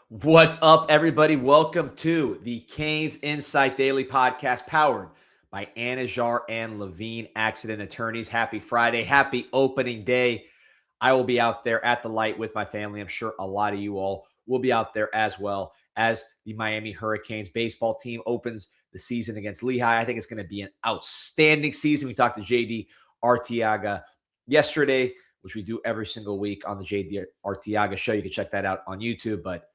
What's up, everybody? Welcome to the CanesInSight Daily Podcast, powered by Anajar and Levine Accident Attorneys. Happy Friday. Happy opening day. I will be out there at the light with my family. I'm sure a lot of you all will be out there as well, as the Miami Hurricanes baseball team opens the season against Lehigh. I think it's going to be an outstanding season. We talked to JD Arteaga yesterday, which we do every single week on the JD Arteaga show. You can check that out on YouTube, but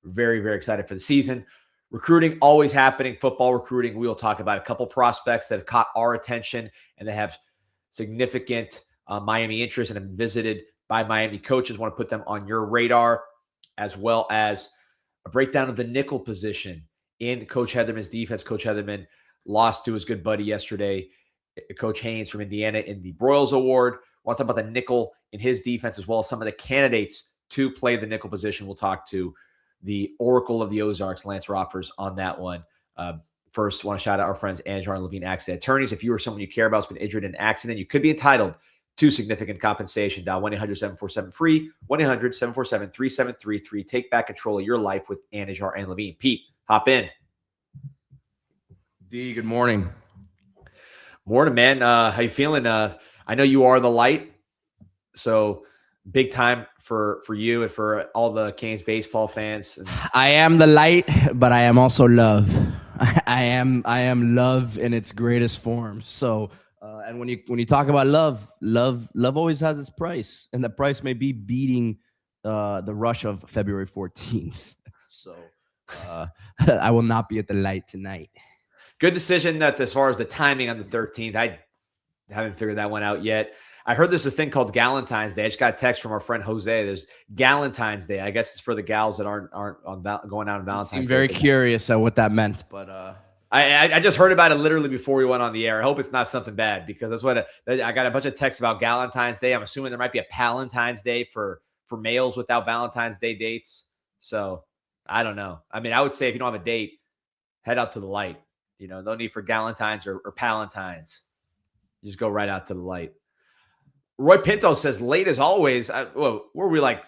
very, very excited for the season. Recruiting always happening. Football recruiting. We will talk about a couple prospects that have caught our attention and that have significant Miami interest and have been visited by Miami coaches. Want to put them on your radar, as well as a breakdown of the nickel position in Coach Heatherman's defense. Coach Heatherman lost to his good buddy yesterday, Coach Haynes from Indiana, in the Broyles Award. Want to talk about the nickel in his defense, as well as some of the candidates to play the nickel position. We'll talk to the Oracle of the Ozarks, Lance Roers, on that one. First, want to shout out our friends Anajar and Levine Accident Attorneys. If you or someone you care about has been injured in an accident, you could be entitled to significant compensation. Dial 1-800-747-FREE, 1-800-747-3733. Take back control of your life with Anajar and Levine. Pete, hop in. D, good morning. Morning, man. How you feeling? I know you are the light, so big time for you and for all the Canes baseball fans. I am the light, but I am also love. I am love in its greatest form. So, and when you talk about love always has its price, and the price may be beating the rush of February 14th. So, I will not be at the light tonight. Good decision that as far as the timing on the 13th, I haven't figured that one out yet. I heard there's this thing called Galentine's Day. I just got a text from our friend Jose. There's Galentine's Day. I guess it's for the gals that aren't on going out on Valentine's Day. I'm very curious at what that meant, but I just heard about it literally before we went on the air. I hope it's not something bad, because that's what I got a bunch of texts about Galentine's Day. I'm assuming there might be a Palentine's Day for males without Valentine's Day dates. So I don't know. I mean, I would say if you don't have a date, head out to the light. You know, no need for Galentine's or Palentine's. You just go right out to the light. Roy Pinto says, late as always. Were we like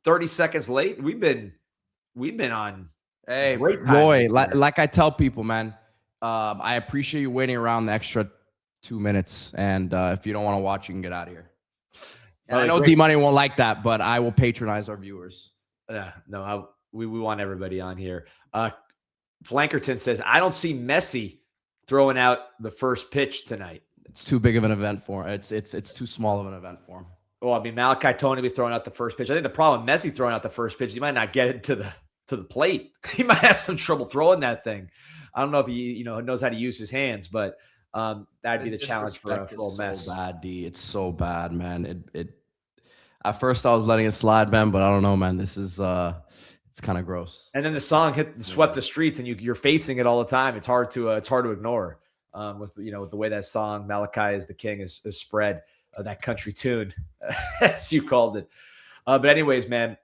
30 seconds late? We've been on. Hey, Roy, like I tell people, man, I appreciate you waiting around the extra 2 minutes. And if you don't want to watch, you can get out of here. And I know D-Money won't like that, but I will patronize our viewers. Yeah, no, we want everybody on here. Flankerton says, I don't see Messi throwing out the first pitch tonight. It's too big of an event for him. It's too small of an event for him. Well, I mean, Malachi Tony be throwing out the first pitch. I think the problem with Messi throwing out the first pitch, he might not get it to the plate. He might have some trouble throwing that thing. I don't know if he knows how to use his hands, but that'd be the challenge for old Mess. So bad, D. It's so bad, man. It. At first, I was letting it slide, man, but I don't know, man. This is it's kind of gross. And then the song swept the streets, and you're facing it all the time. It's hard to ignore. With the way that song Malachi is the King is spread, that country tune, as you called it. But anyways, man,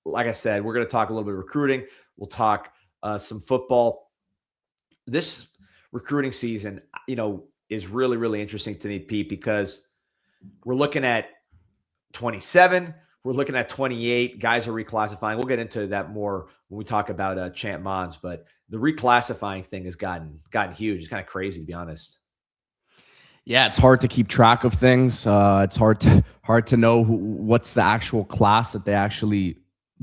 like I said, we're going to talk a little bit of recruiting. We'll talk some football. This recruiting season, is really, really interesting to me, Pete, because we're looking at 27. We're looking at 28. Guys are reclassifying. We'll get into that more when we talk about Champ Mons, but the reclassifying thing has gotten huge. It's kind of crazy, to be honest. Yeah, it's hard to keep track of things. It's hard to know what's the actual class that they actually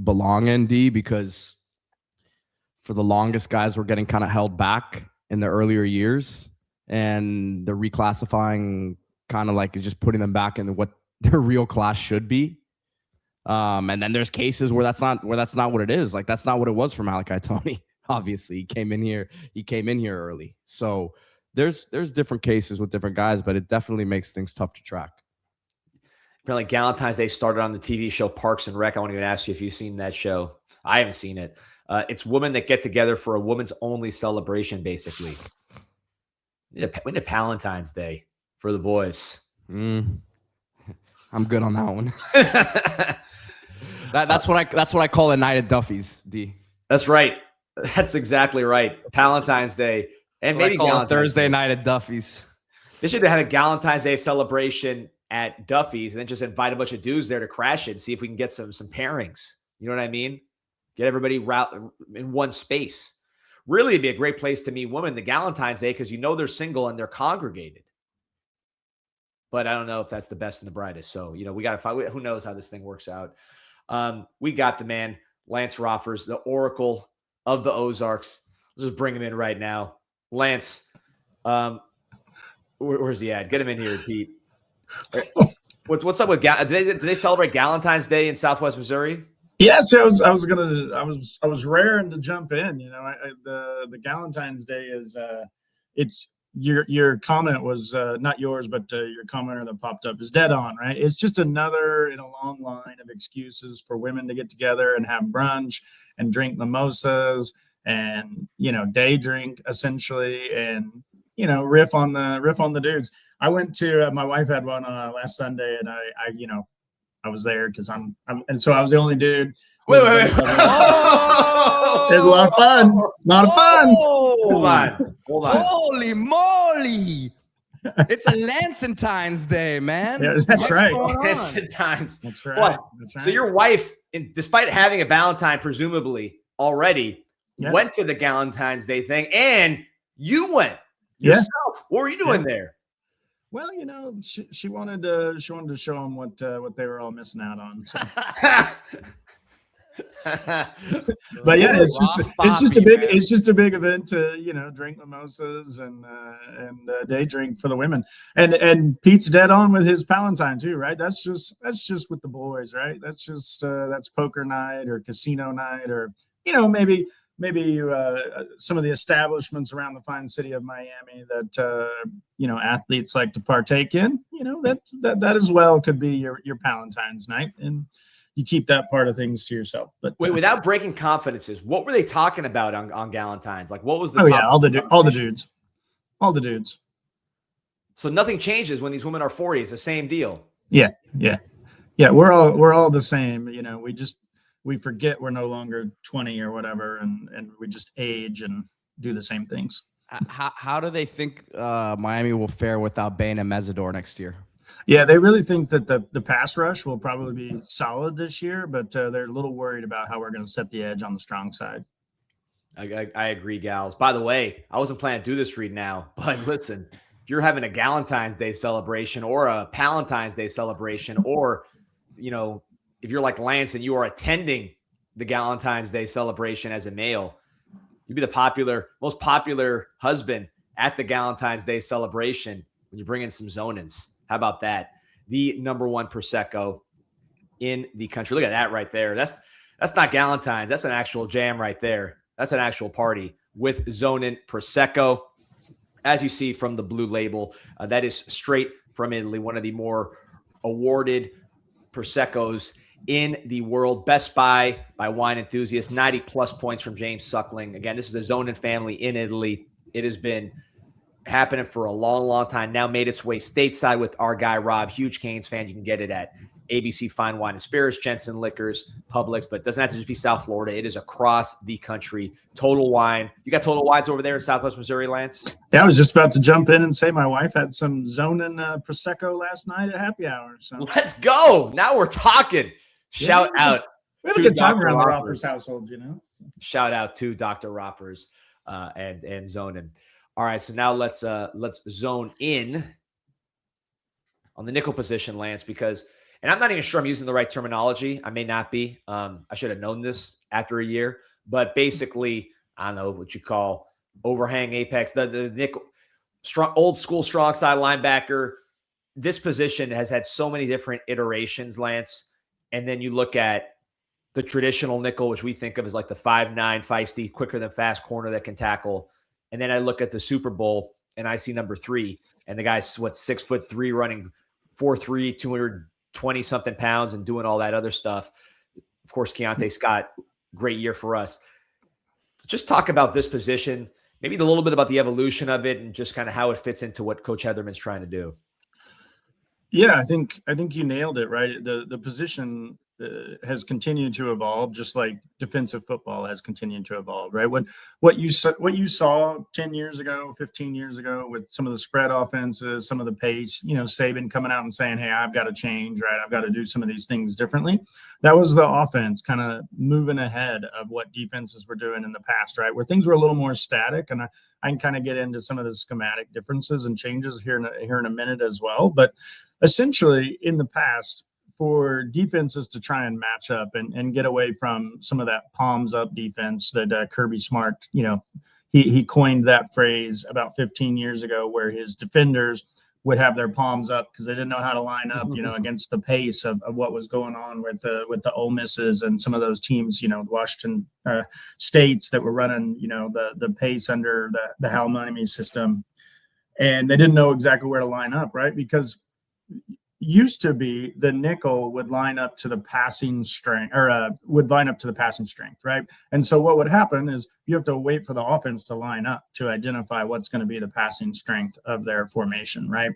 belong in, D, because for the longest, guys were getting kind of held back in the earlier years, and the reclassifying kind of like is just putting them back in what their real class should be. And then there's cases where that's not what it is. Like, that's not what it was for Malachi Tony. Obviously, he came in here early. So there's different cases with different guys, but it definitely makes things tough to track. Apparently, Galentine's Day started on the TV show Parks and Rec. I want to ask you if you've seen that show. I haven't seen it. It's women that get together for a women's only celebration, basically. We need a Palentine's Day for the boys. I'm good on that one. That's what I call a night at Duffy's, D. That's right. That's exactly right. Valentine's Day. And maybe a Thursday night at Duffy's. They should have a Valentine's Day celebration at Duffy's and then just invite a bunch of dudes there to crash it and see if we can get some pairings. You know what I mean? Get everybody in one space. Really, it'd be a great place to meet women the Valentine's Day because they're single and they're congregated. But I don't know if that's the best and the brightest. So, we got to find, who knows how this thing works out. We got the man, Lance Roers, the Oracle of the Ozarks. Let's just bring him in right now. Lance, where's he at? Get him in here, Pete. What's up with do they celebrate Valentine's Day in Southwest Missouri? Yeah, so I was raring to jump in. The Valentine's Day is it's your comment was not yours, but your commenter that popped up is dead on, right? It's just another in a long line of excuses for women to get together and have brunch and drink mimosas and day drink essentially, and riff on the dudes. I went to my wife had one last Sunday, and I was there because and so I was the only dude. Wait. Oh! It was a lot of fun. Hold on. Holy moly! It's a Valentine's Day, man. Yeah, that's right. Valentine's. That's right. So your wife, despite having a Valentine presumably already, went to the Valentine's Day thing, and you went yourself. What were you doing there? Well, she wanted to show them what they were all missing out on. So. But yeah, it's just a big event to drink mimosas and day drink for the women. And Pete's dead on with his Valentine too, right? That's just with the boys, right? That's poker night or casino night, or maybe some of the establishments around the fine city of Miami that athletes like to partake in. That as well could be your Valentine's night, and you keep that part of things to yourself. But wait, without breaking confidences, what were they talking about on Valentine's? Like, what was the all the dudes. So nothing changes when these women are 40. It's the same deal. Yeah. We're all the same. We forget we're no longer 20 or whatever, and we just age and do the same things. How do they think Miami will fare without Bane and Mesidor next year? Yeah, they really think that the pass rush will probably be solid this year, but they're a little worried about how we're going to set the edge on the strong side. I agree, gals. By the way, I wasn't planning to do this read now, but listen, if you're having a Valentine's Day celebration or a Valentine's Day celebration, or, if you're like Lance and you are attending the Valentine's Day celebration as a male, you'd be the most popular husband at the Valentine's Day celebration when you bring in some ZONINs. How about that? The number one Prosecco in the country. Look at that right there. That's not Valentine's. That's an actual jam right there. That's an actual party with ZONIN Prosecco. As you see from the blue label, that is straight from Italy, one of the more awarded Proseccos in the world. Best Buy by wine enthusiasts, 90+ points from James Suckling. Again, this is the ZONIN family in Italy. It has been happening for a long time now, made its way stateside with our guy Rob, huge Canes fan. You can get it at ABC Fine Wine and Spirits, Jensen Liquors, Publix, but it doesn't have to just be South Florida. It is across the country. Total Wine. You got Total Wines over there in Southwest Missouri, Lance? Yeah, I was just about to jump in and say my wife had some ZONIN Prosecco last night at happy hour. So let's go. Now we're talking. Shout out. We have a good time around the Roppers household, Shout out to Dr. Roppers and ZONIN. All right, so now let's zone in on the nickel position, Lance, because, and I'm not even sure I'm using the right terminology. I may not be. I should have known this after a year, but basically, I don't know what you call overhang apex, the nickel, strong, old school strong side linebacker. This position has had so many different iterations, Lance. And then you look at the traditional nickel, which we think of as like the 5'9", feisty, quicker than fast corner that can tackle. And then I look at the Super Bowl and I see number 3, and the guy's 6'3", running 4'3", 220 something pounds and doing all that other stuff. Of course, Keionte Scott, great year for us. So just talk about this position, maybe a little bit about the evolution of it and just kind of how it fits into what Coach Heatherman's trying to do. Yeah, I think you nailed it, right? The position has continued to evolve, just like defensive football has continued to evolve, right? What you saw 10 years ago, 15 years ago with some of the spread offenses, some of the pace, Saban coming out and saying, hey, I've got to change, right? I've got to do some of these things differently. That was the offense kind of moving ahead of what defenses were doing in the past, right? Where things were a little more static. And I can kind of get into some of the schematic differences and changes here in a minute as well. But essentially in the past, for defenses to try and match up and get away from some of that palms up defense that Kirby Smart, he coined that phrase about 15 years ago, where his defenders would have their palms up because they didn't know how to line up, against the pace of what was going on with the Ole Misses and some of those teams, Washington states that were running, the pace under the Hal Money system. And they didn't know exactly where to line up, right? Because used to be the nickel would line up to the passing strength, right? And so what would happen is you have to wait for the offense to line up to identify what's going to be the passing strength of their formation, right?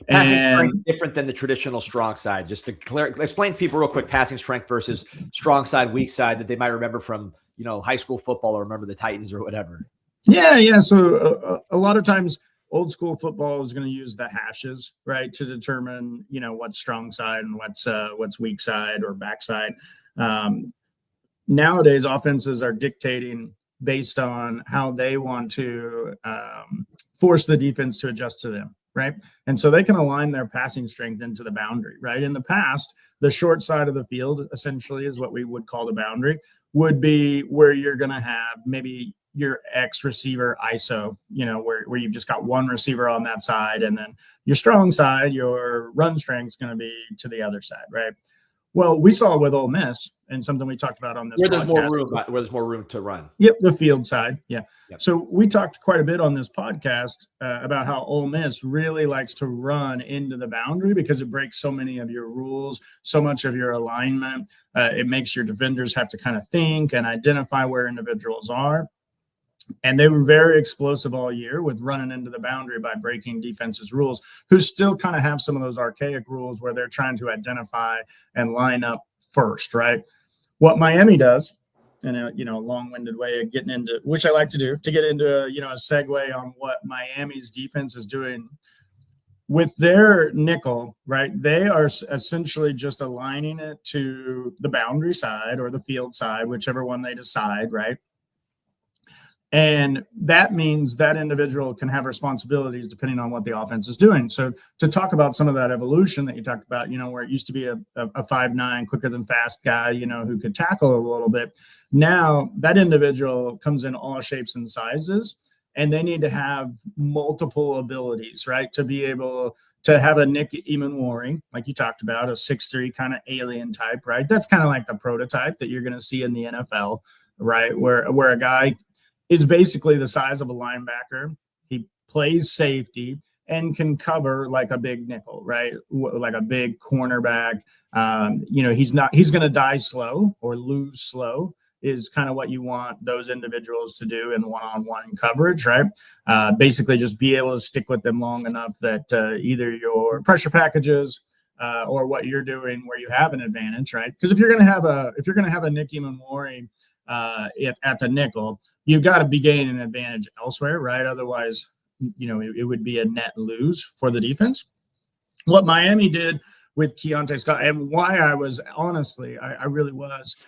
Passing strength different than the traditional strong side. Just to explain to people real quick, passing strength versus strong side, weak side that they might remember from high school football or remember the Titans or whatever. Yeah. So a lot of times, old school football is going to use the hashes, right, to determine, what's strong side and what's weak side or backside. Nowadays, offenses are dictating based on how they want to force the defense to adjust to them, right? And so they can align their passing strength into the boundary, right? In the past, the short side of the field essentially is what we would call the boundary, would be where you're going to have maybe your X receiver ISO, where you've just got one receiver on that side, and then your strong side, your run strength is going to be to the other side, right? Well, we saw with Ole Miss, and something we talked about on this where there's more room to run. Yep, the field side. Yeah. Yep. So we talked quite a bit on this podcast about how Ole Miss really likes to run into the boundary because it breaks so many of your rules, so much of your alignment. It makes your defenders have to kind of think and identify where individuals are. And they were very explosive all year with running into the boundary by breaking defenses' rules, who still kind of have some of those archaic rules where they're trying to identify and line up first, right? What Miami does, in a long-winded way of getting into, which I like to do, to get into a segue on what Miami's defense is doing with their nickel, right? They are essentially just aligning it to the boundary side or the field side, whichever one they decide, right? And that means that individual can have responsibilities depending on what the offense is doing. So to talk about some of that evolution that you talked about, where it used to be a 5'9", quicker than fast guy, who could tackle a little bit. Now that individual comes in all shapes and sizes, and they need to have multiple abilities, right? To be able to have a Nick Imanwari, like you talked about, a 6'3" kind of alien type, right? That's kind of like the prototype that you're going to see in the NFL, right? Where a guy is basically the size of a linebacker. He plays safety and can cover like a big nickel, right? Like a big cornerback. He's going to die slow or lose slow is kind of what you want those individuals to do in one-on-one coverage, right? Basically just be able to stick with them long enough that either your pressure packages or what you're doing where you have an advantage, right? Because if you're going to have a Nick Imanwari at the nickel, you've got to be gaining an advantage elsewhere, right? Otherwise, it would be a net lose for the defense. What Miami did with Keionte Scott, and why I was honestly, I really was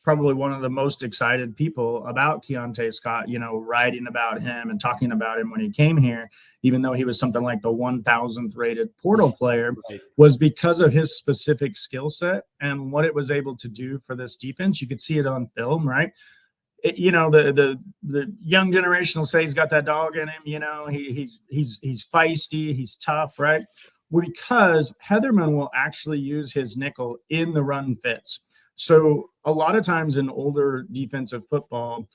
probably one of the most excited people about Keionte Scott, writing about him and talking about him when he came here, even though he was something like the 1,000th rated portal player, right, was because of his specific skill set and what it was able to do for this defense. You could see it on film, right? The young generation will say he's got that dog in him. He's feisty, he's tough, right? Because Heatherman will actually use his nickel in the run fits. So a lot of times in older defensive football,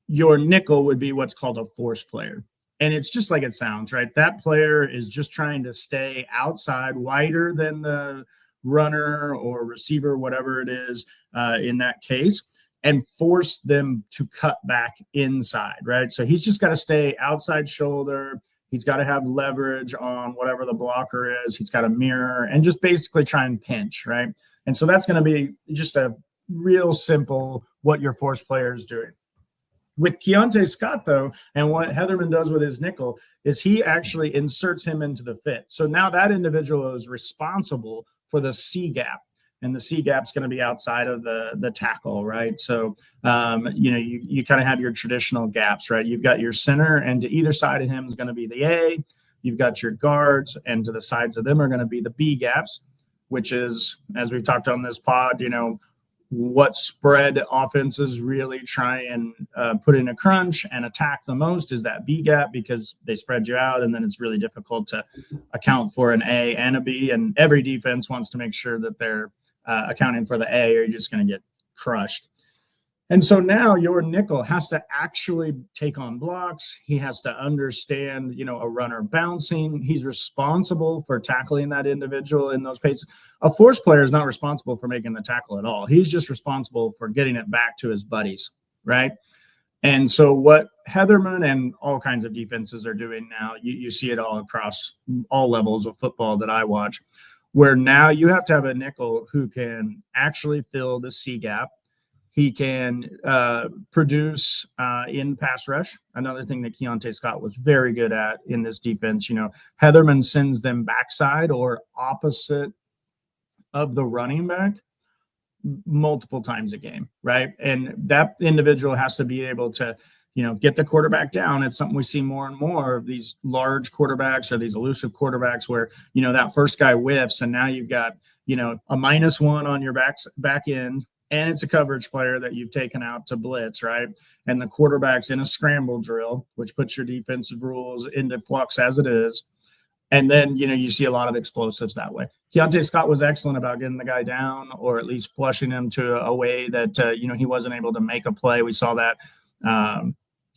your nickel would be what's called a force player. And it's just like it sounds, right? That player is just trying to stay outside, wider than the runner or receiver, whatever it is in that case, and force them to cut back inside, right? So he's just got to stay outside shoulder. He's got to have leverage on whatever the blocker is. He's got a mirror and just basically try and pinch, right? And so that's going to be just a real simple what your force player is doing. With Keionte Scott, though, and what Heatherman does with his nickel is he actually inserts him into the fit. So now that individual is responsible for the C gap. And the C gap's going to be outside of the tackle, right? So, you kind of have your traditional gaps, right? You've got your center, and to either side of him is going to be the A. You've got your guards, and to the sides of them are going to be the B gaps, which is, as we've talked on this pod, what spread offenses really try and put in a crunch and attack the most is that B gap, because they spread you out, and then it's really difficult to account for an A and a B. And every defense wants to make sure that they're accounting for the A, or you're just going to get crushed. And so now your nickel has to actually take on blocks. He has to understand, a runner bouncing. He's responsible for tackling that individual in those paces. A force player is not responsible for making the tackle at all. He's just responsible for getting it back to his buddies, right? And so what Heatherman and all kinds of defenses are doing now, you see it all across all levels of football that I watch, where now you have to have a nickel who can actually fill the C gap. He can produce in pass rush. Another thing that Keionte Scott was very good at in this defense. Heatherman sends them backside or opposite of the running back multiple times a game, right? And that individual has to be able to, get the quarterback down. It's something we see more and more of these large quarterbacks or these elusive quarterbacks where, that first guy whiffs, and now you've got, a -1 on your back end. And it's a coverage player that you've taken out to blitz, right? And the quarterback's in a scramble drill, which puts your defensive rules into flux as it is. And then, you see a lot of explosives that way. Keionte Scott was excellent about getting the guy down, or at least flushing him to a way that, he wasn't able to make a play. We saw that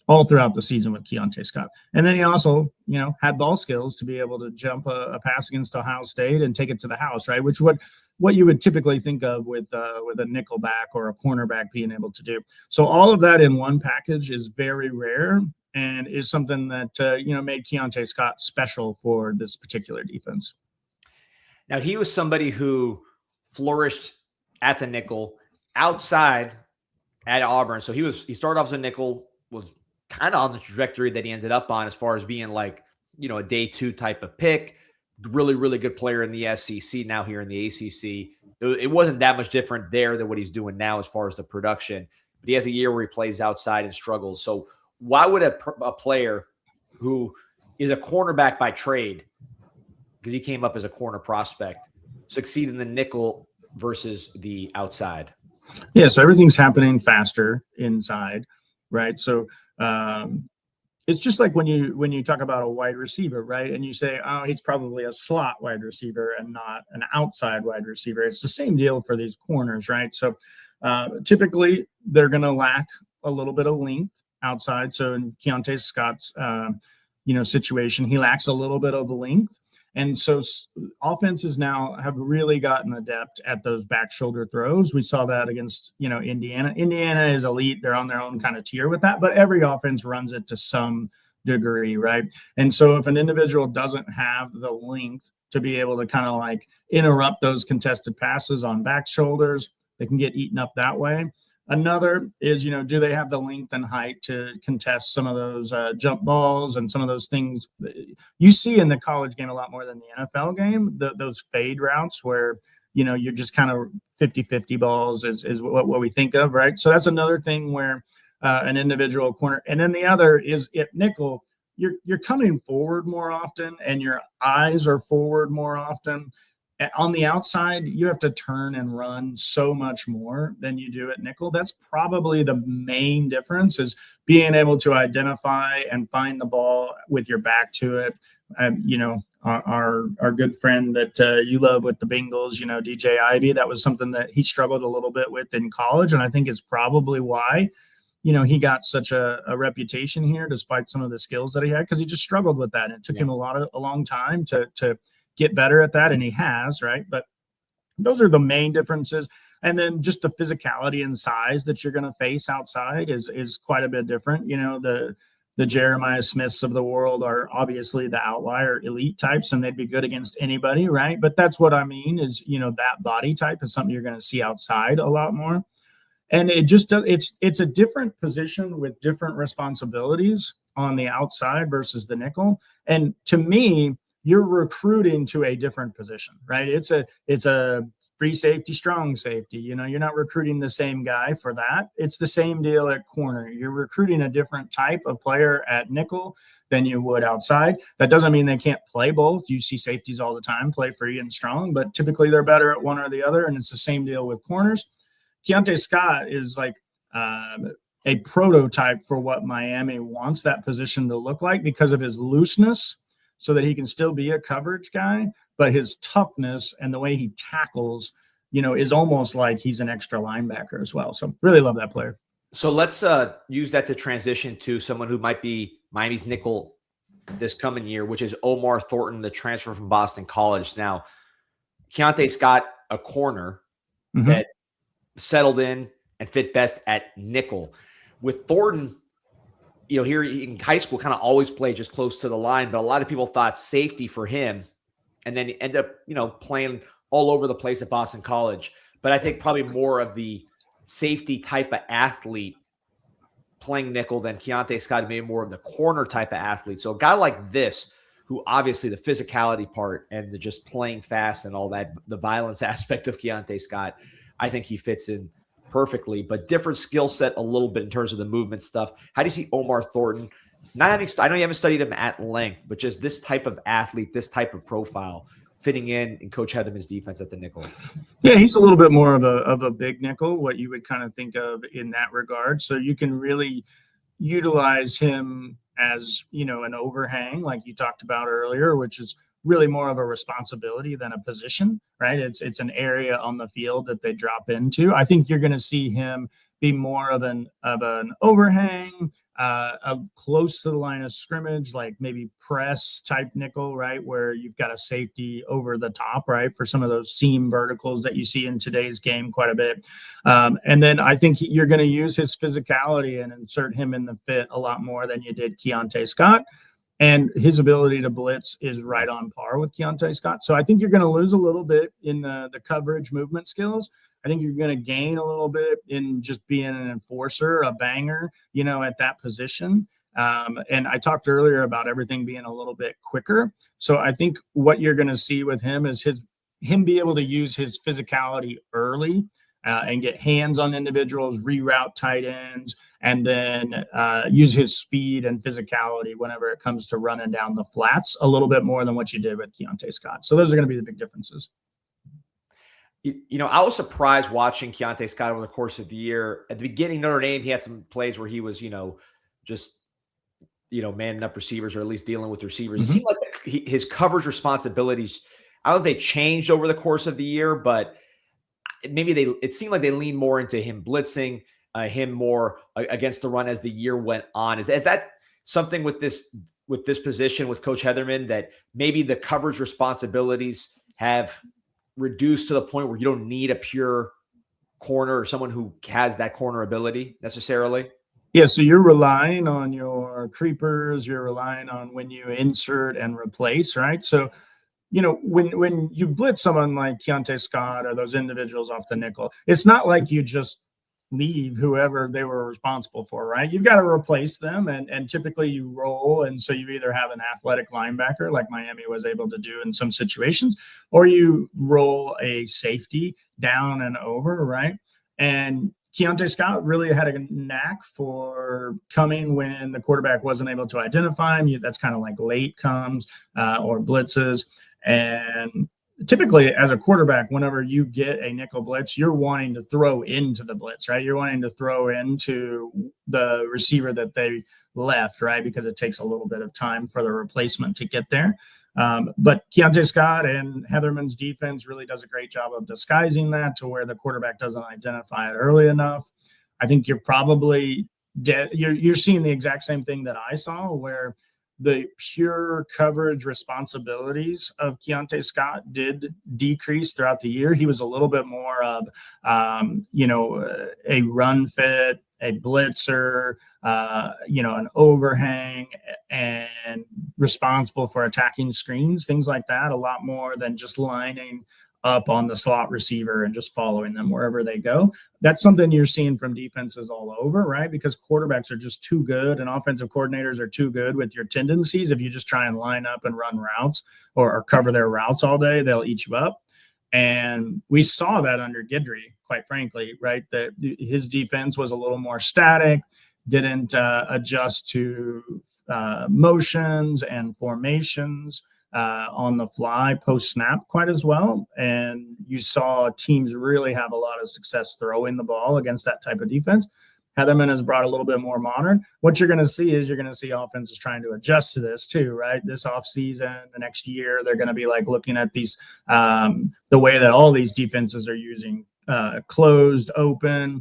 all throughout the season with Keionte Scott. And then he also, had ball skills to be able to jump a pass against Ohio State and take it to the house, right? Which what you would typically think of with a nickelback or a cornerback being able to do. So all of that in one package is very rare, and is something that made Keionte Scott special for this particular defense. Now, he was somebody who flourished at the nickel, outside at Auburn. So he started off as a nickel, was kind of on the trajectory that he ended up on as far as being like, a day 2 type of pick. Really, really good player in the SEC, now here in the ACC. It wasn't that much different there than what he's doing now as far as the production. But he has a year where he plays outside and struggles. So why would a player who is a cornerback by trade, because he came up as a corner prospect, succeed in the nickel versus the outside? Yeah, so everything's happening faster inside, right? So it's just like when you talk about a wide receiver, right? And you say, oh, he's probably a slot wide receiver and not an outside wide receiver. It's the same deal for these corners, right? So typically they're going to lack a little bit of length outside. So in Keionte Scott's, situation, he lacks a little bit of length. And so offenses now have really gotten adept at those back shoulder throws. We saw that against, Indiana. Indiana is elite. They're on their own kind of tier with that, but every offense runs it to some degree, right? And so if an individual doesn't have the length to be able to kind of like interrupt those contested passes on back shoulders, they can get eaten up that way. Another is, do they have the length and height to contest some of those jump balls and some of those things you see in the college game a lot more than the NFL game, those fade routes where, you're just kind of 50-50 balls is what we think of, right? So that's another thing where an individual corner. And then the other is at nickel, you're coming forward more often and your eyes are forward more often. On the outside, you have to turn and run so much more than you do at nickel. That's probably the main difference, is being able to identify and find the ball with your back to it. Our good friend that you love with the Bengals, DJ Ivey, that was something that he struggled a little bit with in college. And I think it's probably why, he got such a reputation here, despite some of the skills that he had, because he just struggled with that. And it took him a long time to get better at that, and he has, right? But those are the main differences. And then just the physicality and size that you're going to face outside is quite a bit different. the Jeremiah Smiths of the world are obviously the outlier elite types, and they'd be good against anybody, right? But that's what I mean is, that body type is something you're going to see outside a lot more. And it's a different position with different responsibilities on the outside versus the nickel. And to me, you're recruiting to a different position, right? It's a free safety, strong safety. You're not recruiting the same guy for that. It's the same deal at corner. You're recruiting a different type of player at nickel than you would outside. That doesn't mean they can't play both. You see safeties all the time play free and strong, but typically they're better at one or the other. And it's the same deal with corners. Keionte Scott is like a prototype for what Miami wants that position to look like because of his looseness, so that he can still be a coverage guy, but his toughness and the way he tackles, is almost like he's an extra linebacker as well. So really love that player. So let's use that to transition to someone who might be Miami's nickel this coming year, which is Omar Thornton, the transfer from Boston College. Now, Keionte Scott, a corner that settled in and fit best at nickel. With Thornton, here in high school, kind of always played just close to the line, but a lot of people thought safety for him, and then he ended up, playing all over the place at Boston College. But I think probably more of the safety type of athlete playing nickel than Keionte Scott, maybe more of the corner type of athlete. So a guy like this, who obviously the physicality part and the just playing fast and all that, the violence aspect of Keionte Scott, I think he fits in perfectly, but different skill set a little bit in terms of the movement stuff. How do you see Omar Thornton? I know you haven't studied him at length, but just this type of athlete, this type of profile fitting in Coach Heatherman's defense at the nickel. Yeah, he's a little bit more of a big nickel, what you would kind of think of in that regard. So you can really utilize him as, an overhang, like you talked about earlier, which is really more of a responsibility than a position, right? It's an area on the field that they drop into. I think you're going to see him be more of an overhang, close to the line of scrimmage, like maybe press type nickel, right? Where you've got a safety over the top, right? For some of those seam verticals that you see in today's game quite a bit. And then I think you're going to use his physicality and insert him in the fit a lot more than you did Keionte Scott. And his ability to blitz is right on par with Keionte Scott. So I think you're going to lose a little bit in the coverage movement skills. I think you're going to gain a little bit in just being an enforcer, a banger, at that position. And I talked earlier about everything being a little bit quicker. So I think what you're going to see with him is him be able to use his physicality early and get hands on individuals, reroute tight ends, and then use his speed and physicality whenever it comes to running down the flats a little bit more than what you did with Keionte Scott. So those are going to be the big differences. I was surprised watching Keionte Scott over the course of the year. At the beginning, Notre Dame, he had some plays where he was, just, manning up receivers or at least dealing with receivers. It seemed like his coverage responsibilities, I don't know if they changed over the course of the year, but maybe it seemed like they leaned more into him blitzing, him more against the run as the year went on. Is that something with this position with Coach Heatherman, that maybe the coverage responsibilities have reduced to the point where you don't need a pure corner or someone who has that corner ability necessarily? Yeah, so you're relying on your creepers, you're relying on when you insert and replace, right? So, when you blitz someone like Keionte Scott or those individuals off the nickel, it's not like you just leave whoever they were responsible for, right? You've got to replace them, and typically you roll, and so you either have an athletic linebacker like Miami was able to do in some situations, or you roll a safety down and over, right? And Keionte Scott really had a knack for coming when the quarterback wasn't able to identify him. That's kind of like late comes or blitzes. And typically as a quarterback, whenever you get a nickel blitz, you're wanting to throw into the blitz, right? You're wanting to throw into the receiver that they left, right? Because it takes a little bit of time for the replacement to get there. But Keionte Scott and Heatherman's defense really does a great job of disguising that to where the quarterback doesn't identify it early enough. I think you're probably you're seeing the exact same thing that I saw, where the pure coverage responsibilities of Keionte Scott did decrease throughout the year. He was a little bit more of, a run fit, blitzer, an overhang, and responsible for attacking screens, things like that, a lot more than just lining up on the slot receiver and just following them wherever they go. That's something you're seeing from defenses all over, right? Because quarterbacks are just too good and offensive coordinators are too good with your tendencies. If you just try and line up and run routes or cover their routes all day, they'll eat you up. And we saw that under Guidry, quite frankly, right? That his defense was a little more static, didn't adjust to motions and formations on the fly post snap quite as well. And you saw teams really have a lot of success throwing the ball against that type of defense. Heatherman has brought a little bit more modern. What you're going to see is offenses trying to adjust to this too, right? This offseason, the next year, they're going to be like looking at these, the way that all these defenses are using closed, open,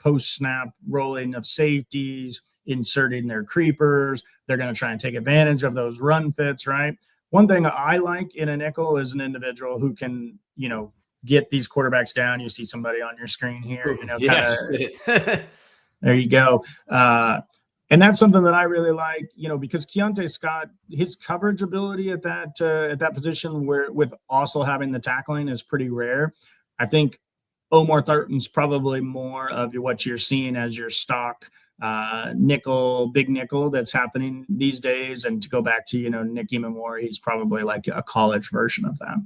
post-snap rolling of safeties, inserting their creepers. They're going to try and take advantage of those run fits, right? One thing I like in a nickel is an individual who can, get these quarterbacks down. You see somebody on your screen here, just did it. There you go. And that's something that I really like, because Keionte Scott, his coverage ability at that position with also having the tackling is pretty rare. I think Omar Thornton's probably more of what you're seeing as your stock nickel, big nickel that's happening these days. And to go back to, Nicky Memore, he's probably like a college version of that.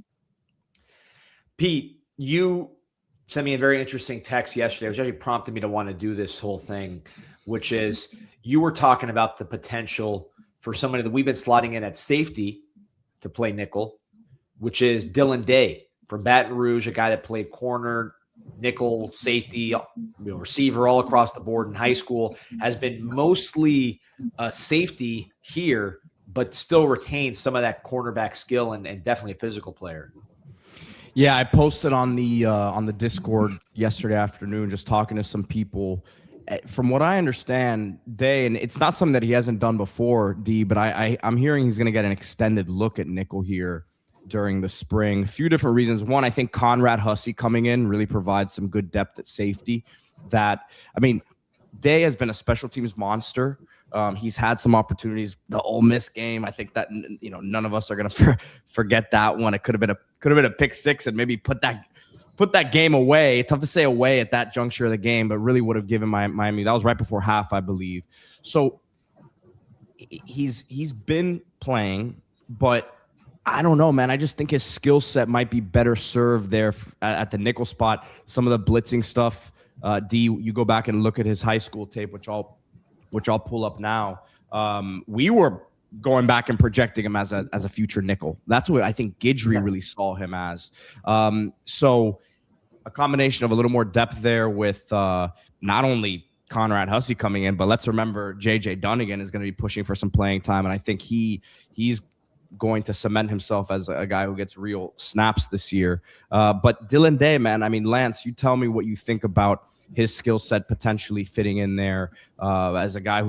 Pete, you sent me a very interesting text yesterday, which actually prompted me to want to do this whole thing, which is you were talking about the potential for somebody that we've been slotting in at safety to play nickel, which is Dylan Day from Baton Rouge, a guy that played corner, nickel, safety, receiver all across the board in high school, has been mostly a safety here, but still retains some of that cornerback skill and definitely a physical player. Yeah, I posted on the Discord yesterday afternoon, just talking to some people. From what I understand, Day, and it's not something that he hasn't done before, D, but I'm hearing he's going to get an extended look at nickel here during the spring. A few different reasons. One, I think Conrad Hussey coming in really provides some good depth at safety. Day has been a special teams monster. He's had some opportunities. The Ole Miss game, I think that none of us are going to forget that one. It could have been a pick six and maybe put that game away. Tough to say away at that juncture of the game, but really would have given Miami. That was right before half, I believe. So he's been playing, but I don't know, man. I just think his skill set might be better served there at the nickel spot. Some of the blitzing stuff, D, you go back and look at his high school tape, which I'll pull up now. We were going back and projecting him as a future nickel. That's what I think Guidry really saw him as. So a combination of a little more depth there with not only Conrad Hussey coming in, but let's remember JJ Dunnigan is going to be pushing for some playing time, and I think he's going to cement himself as a guy who gets real snaps this year. But Dylan Day, man, Lance, you tell me what you think about his skill set potentially fitting in there as a guy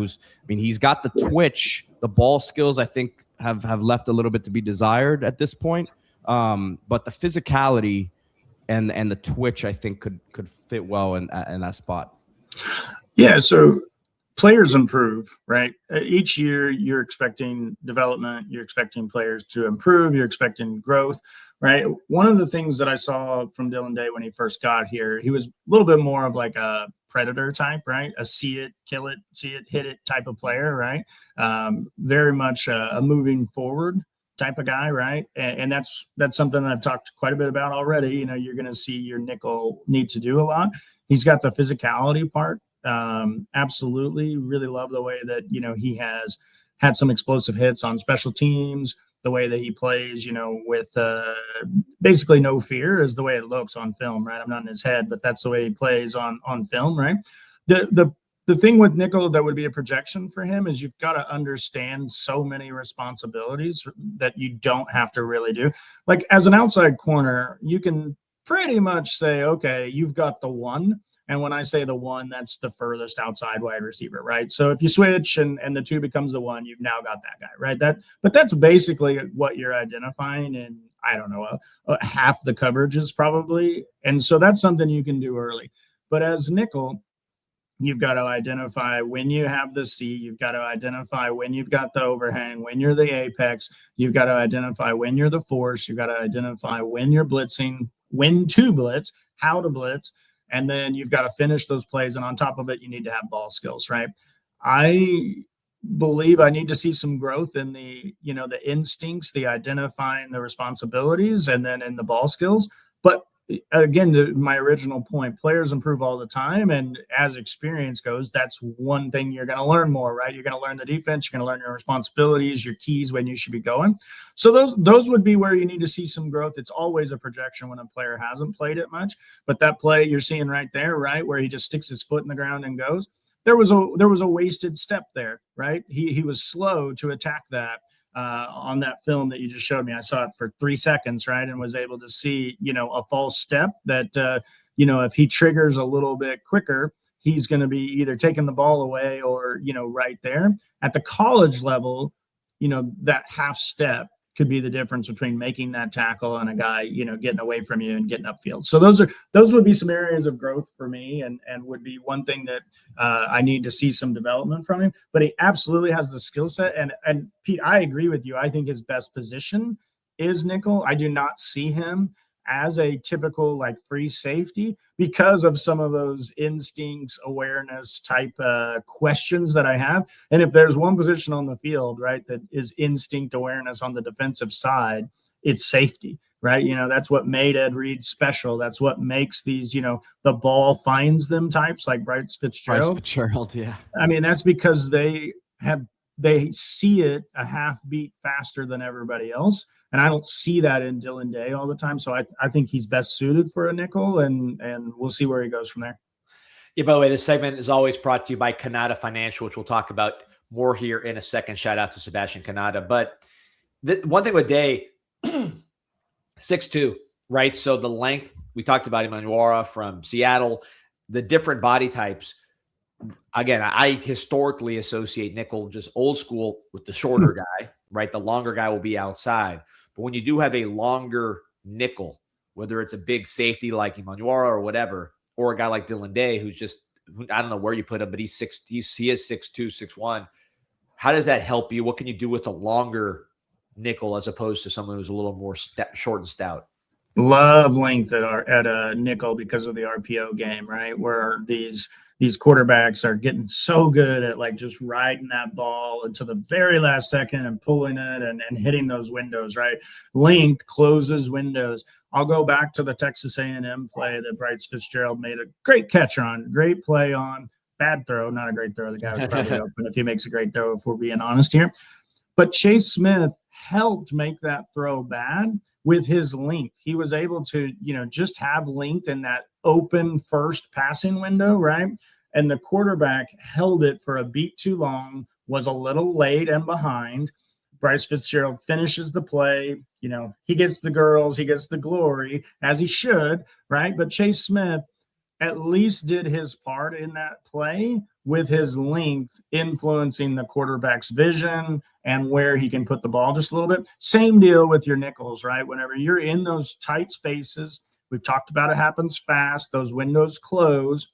he's got the twitch, the ball skills, I think have left a little bit to be desired at this point. But the physicality and the twitch, I think could fit well in that spot. Yeah. So players improve, right? Each year you're expecting development, you're expecting players to improve, you're expecting growth, right? One of the things that I saw from Dylan Day when he first got here, he was a little bit more of like a predator type, right? A see it, kill it, see it, hit it type of player, right? Very much a moving forward type of guy, right? And that's something that I've talked quite a bit about already. You're going to see your nickel need to do a lot. He's got the physicality part. Absolutely. Really love the way that, he has had some explosive hits on special teams, the way that he plays, with basically no fear is the way it looks on film, right? I'm not in his head, but that's the way he plays on film, right? The thing with nickel that would be a projection for him is you've got to understand so many responsibilities that you don't have to really do. Like as an outside corner, you can pretty much say, okay, you've got the one. And when I say the one, that's the furthest outside wide receiver, right? So if you switch and the two becomes the one, you've now got that guy, right? But that's basically what you're identifying in, I don't know, half the coverages probably. And so that's something you can do early. But as nickel, You've got to identify when you have the C. You've got to identify when you've got the overhang, when you're the apex. You've got to identify when you're the force. You've got to identify when you're blitzing, when to blitz, how to blitz. And then you've got to finish those plays. And on top of it, you need to have ball skills, right? I believe I need to see some growth in the instincts, the identifying the responsibilities, and then in the ball skills. But again, to my original point, players improve all the time. And as experience goes, that's one thing you're going to learn more, right? You're going to learn the defense. You're going to learn your responsibilities, your keys, when you should be going. So those would be where you need to see some growth. It's always a projection when a player hasn't played it much. But that play you're seeing right there, right, where he just sticks his foot in the ground and goes, there was a wasted step there, right? He was slow to attack that. On that film that you just showed me, I saw it for 3 seconds, right, and was able to see, a false step that, if he triggers a little bit quicker, he's going to be either taking the ball away or, right there. At the college level, that half step could be the difference between making that tackle and a guy, getting away from you and getting upfield. So those would be some areas of growth for me, and would be one thing that I need to see some development from him. But he absolutely has the skill set. And Pete, I agree with you. I think his best position is nickel. I do not see him as a typical free safety because of some of those instincts, awareness type questions that I have. And if there's one position on the field, right, that is instinct awareness on the defensive side, it's safety, right? That's what made Ed Reed special. That's what makes these, the ball finds them types like Bryce Fitzgerald. Yeah. I mean, that's because they see it a half beat faster than everybody else. And I don't see that in Dylan Day all the time. So I think he's best suited for a nickel, and we'll see where he goes from there. Yeah, by the way, this segment is always brought to you by Canada Financial, which we'll talk about more here in a second. Shout out to Sebastian Canada. But one thing with Day, 6'2", right? So the length, we talked about Emmanuel from Seattle, the different body types. Again, I historically associate nickel, just old school, with the shorter guy, right? The longer guy will be outside. But when you do have a longer nickel, whether it's a big safety like Emmanuel or whatever, or a guy like Dylan Day, who's just, I don't know where you put him, but he is 6'2", 6'1". How does that help you? What can you do with a longer nickel as opposed to someone who's a little more short and stout? Love length at a nickel because of the RPO game, right? Where these quarterbacks are getting so good at just riding that ball until the very last second and pulling it and hitting those windows, right? Length closes windows. I'll go back to the Texas A&M play that Bryce Fitzgerald made a great catch on, great play on, bad throw, not a great throw. The guy was probably open if he makes a great throw, if we're being honest here. But Chase Smith helped make that throw bad with his length. He was able to, just have length in that open first passing window, right? And the quarterback held it for a beat too long, was a little late and behind. Bryce Fitzgerald finishes the play. He gets the girls, he gets the glory, as he should, right? But Chase Smith at least did his part in that play with his length influencing the quarterback's vision and where he can put the ball just a little bit. Same deal with your nickels, right? Whenever you're in those tight spaces, we've talked about it happens fast, those windows close.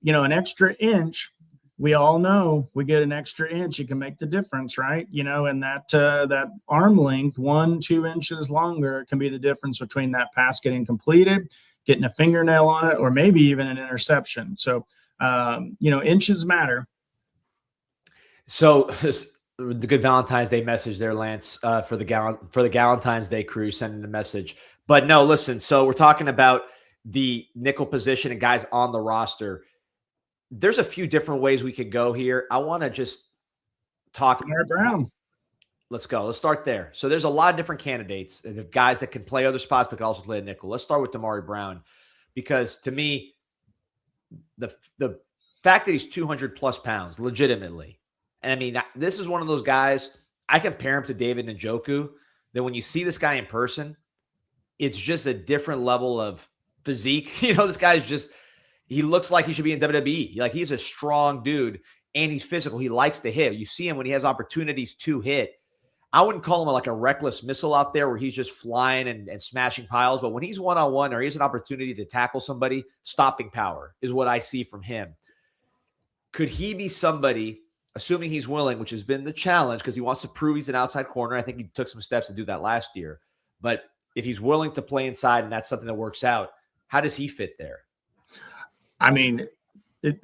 An extra inch, we all know we get an extra inch, it can make the difference, right? And that arm length, 1-2 inches longer, can be the difference between that pass getting completed, getting a fingernail on it, or maybe even an interception. So, inches matter. So the good Valentine's Day message there, Lance, for the Valentine's Day crew, sending a message. But no, listen, so we're talking about the nickel position and guys on the roster. There's a few different ways we could go here. I want to just talk. Omar Brown. Let's go. Let's start there. So there's a lot of different candidates, guys that can play other spots but can also play a nickel. Let's start with Damari Brown, because to me, the fact that he's 200 plus pounds, legitimately, and I mean, this is one of those guys, I compare him to David Njoku, that when you see this guy in person, it's just a different level of physique. This guy's just, he looks like he should be in WWE. Like, he's a strong dude and he's physical. He likes to hit. You see him when he has opportunities to hit. I wouldn't call him like a reckless missile out there where he's just flying and smashing piles. But when he's one-on-one or he has an opportunity to tackle somebody, stopping power is what I see from him. could he be somebody, assuming he's willing, which has been the challenge because he wants to prove he's an outside corner. I think he took some steps to do that last year. But if he's willing to play inside and that's something that works out, how does he fit there? I mean,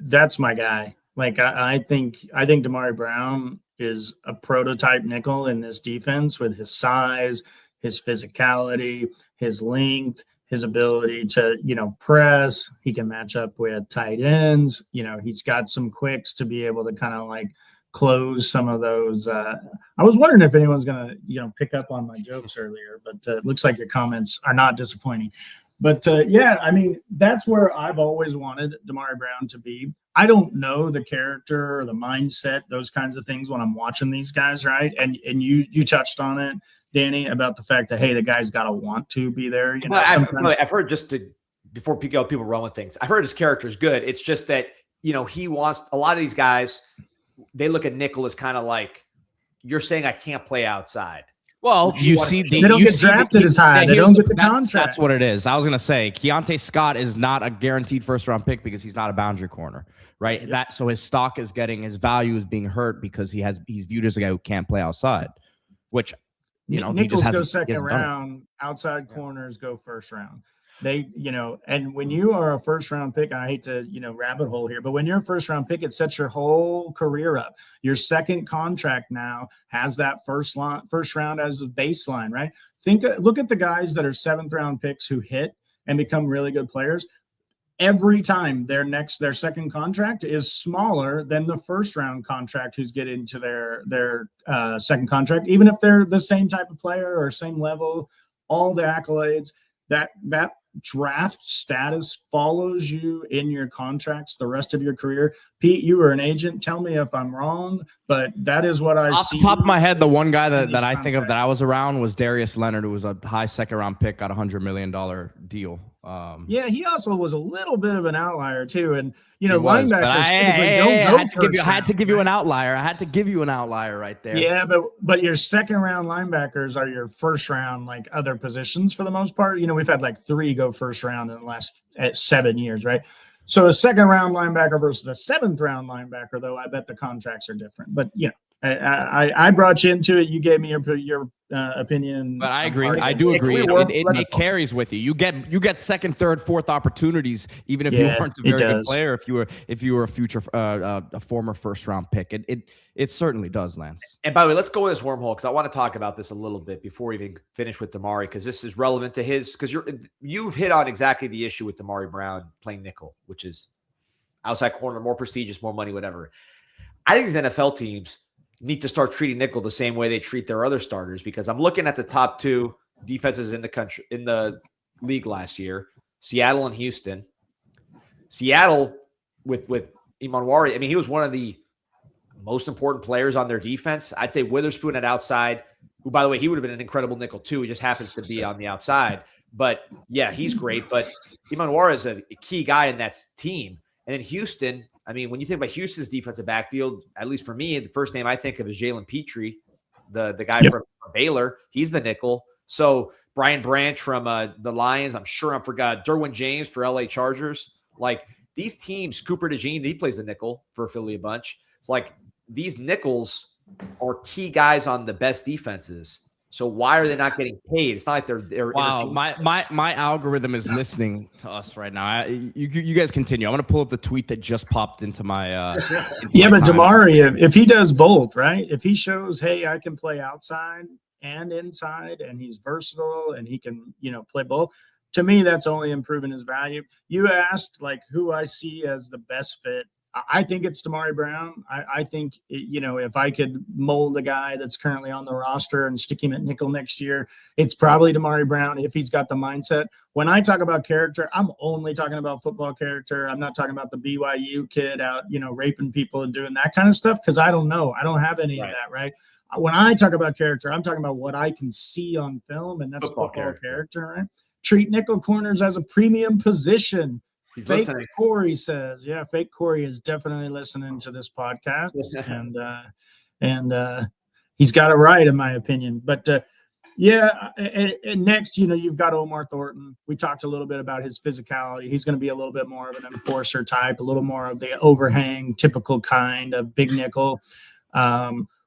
that's my guy. Like, I think Damari Brown is a prototype nickel in this defense with his size, his physicality, his length, his ability to, press. He can match up with tight ends. He's got some quicks to be able to kind of like close some of those. I was wondering if anyone's going to, pick up on my jokes earlier, but it looks like your comments are not disappointing. But I mean, that's where I've always wanted Damari Brown to be. I don't know the character or the mindset, those kinds of things when I'm watching these guys, right? And you touched on it, Danny, about the fact that, hey, the guy's got to want to be there. I've heard before people run with things, I've heard his character is good. It's just that, he wants a lot of these guys, they look at nickel as kind of like, you're saying I can't play outside. Well, they don't get drafted as high. They don't get the contract. That's what it is. I was going to say, Keionte Scott is not a guaranteed first-round pick because he's not a boundary corner, right? Yep. So his stock is his value is being hurt because he's viewed as a guy who can't play outside, which, nickels go second round, outside corners go first round. They, and when you are a first round pick, and I hate to, rabbit hole here, but when you're a first round pick, it sets your whole career up. Your second contract now has that first round as a baseline, right? Look at the guys that are 7th round picks who hit and become really good players. Every time their second contract is smaller than the first round contract who's getting to their second contract, even if they're the same type of player or same level, all the accolades, that draft status follows you in your contracts the rest of your career. Pete, you were an agent. Tell me if I'm wrong, but that is what I see. Off the top of my head, the one guy that I think of that I was around was Darius Leonard, who was a high second-round pick, got a $100 million deal. He also was a little bit of an outlier too, and linebackers I had to give you an outlier. I had to give you an outlier right there. Yeah, but your second-round linebackers are your first-round like other positions for the most part. We've had like 3 go first round in the last 7 years, right? So a second-round linebacker versus a 7th-round linebacker, though, I bet the contracts are different. But I brought you into it. You gave me your opinion. But I agree. I do agree. It carries with you. You get second, third, fourth opportunities, even if you aren't a very good player. If you were a future a former first round pick, it certainly does, Lance. And by the way, let's go with this wormhole because I want to talk about this a little bit before we even finish with Damari because this is relevant to his because you've hit on exactly the issue with Damari Brown playing nickel, which is outside corner, more prestigious, more money, whatever. I think these NFL teams need to start treating nickel the same way they treat their other starters because I'm looking at the top 2 defenses in the league last year, Seattle and Houston. Seattle with Imanwari, I mean, he was one of the most important players on their defense. I'd say Witherspoon at outside, who, by the way, he would have been an incredible nickel too. He just happens to be on the outside. But, yeah, he's great. But Imanwari is a key guy in that team. And in Houston, I mean, when you think about Houston's defensive backfield, at least for me, the first name I think of is Jalen Petrie, the guy from Baylor. He's the nickel. So Brian Branch from the Lions, I'm sure I forgot. Derwin James for LA Chargers. Like these teams, Cooper DeJean, he plays the nickel for Philly a bunch. It's like these nickels are key guys on the best defenses. So why are they not getting paid? It's not like they're wow. My algorithm is listening to us right now. You guys continue. I'm going to pull up the tweet that just popped into my. But Damari, if he does both, right? If he shows, hey, I can play outside and inside, and he's versatile, and he can, play both. To me, that's only improving his value. You asked like who I see as the best fit. I think it's Damari Brown. I think, if I could mold a guy that's currently on the roster and stick him at nickel next year, it's probably Damari Brown if he's got the mindset. When I talk about character, I'm only talking about football character. I'm not talking about the BYU kid out, raping people and doing that kind of stuff because I don't know. I don't have any of that, right? When I talk about character, I'm talking about what I can see on film, and that's football character, right? Treat nickel corners as a premium position. He's Fake listening. Corey says, Fake Corey is definitely listening to this podcast, and he's got it right in my opinion. But Yeah, and next, you've got Omar Thornton. We talked a little bit about his physicality. He's going to be a little bit more of an enforcer type, a little more of the overhang, typical kind of big nickel.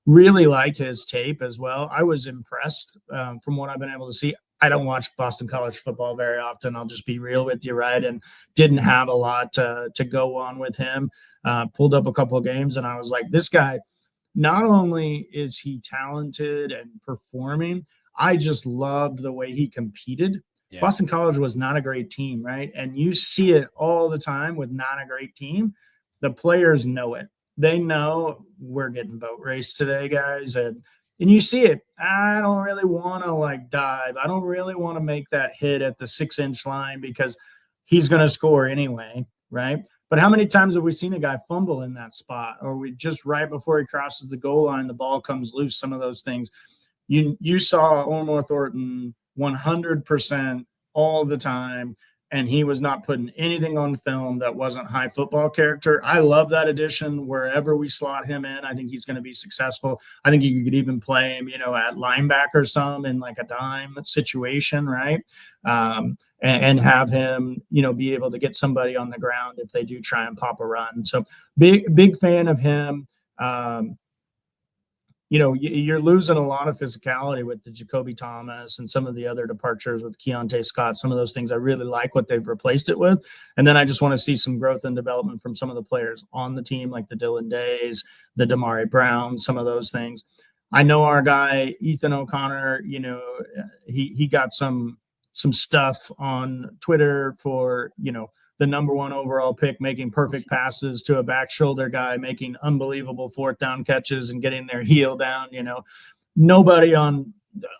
Really like his tape as well. I was impressed from what I've been able to see. I don't watch Boston college football very often. I'll just be real with you, right? And didn't have a lot to go on with him. Pulled up a couple of games, and I was like, this guy, not only is he talented and performing, I just loved the way he competed. Yeah. Boston College was not a great team, right? And you see it all the time with not a great team. The players know it. They know we're getting boat race today, guys. And you see it. I don't really want to dive. I don't really want to make that hit at the 6-inch line because he's going to score anyway, right? But how many times have we seen a guy fumble in that spot, or we just right before he crosses the goal line, the ball comes loose, some of those things. You saw Omar Thornton 100% all the time, and he was not putting anything on film that wasn't high football character. I love that addition wherever we slot him in. I think he's going to be successful. I think you could even play him, at linebacker some in a dime situation, right? And have him, be able to get somebody on the ground if they do try and pop a run. So big fan of him. You're losing a lot of physicality with the Jacoby Thomas and some of the other departures with Keionte Scott. Some of those things I really like what they've replaced it with. And then I just want to see some growth and development from some of the players on the team, like the Dylan Days, the Damari Brown, some of those things. I know our guy, Ethan O'Connor, he got some stuff on Twitter for, the number 1 overall pick, making perfect passes to a back shoulder guy, making unbelievable 4th down catches and getting their heel down.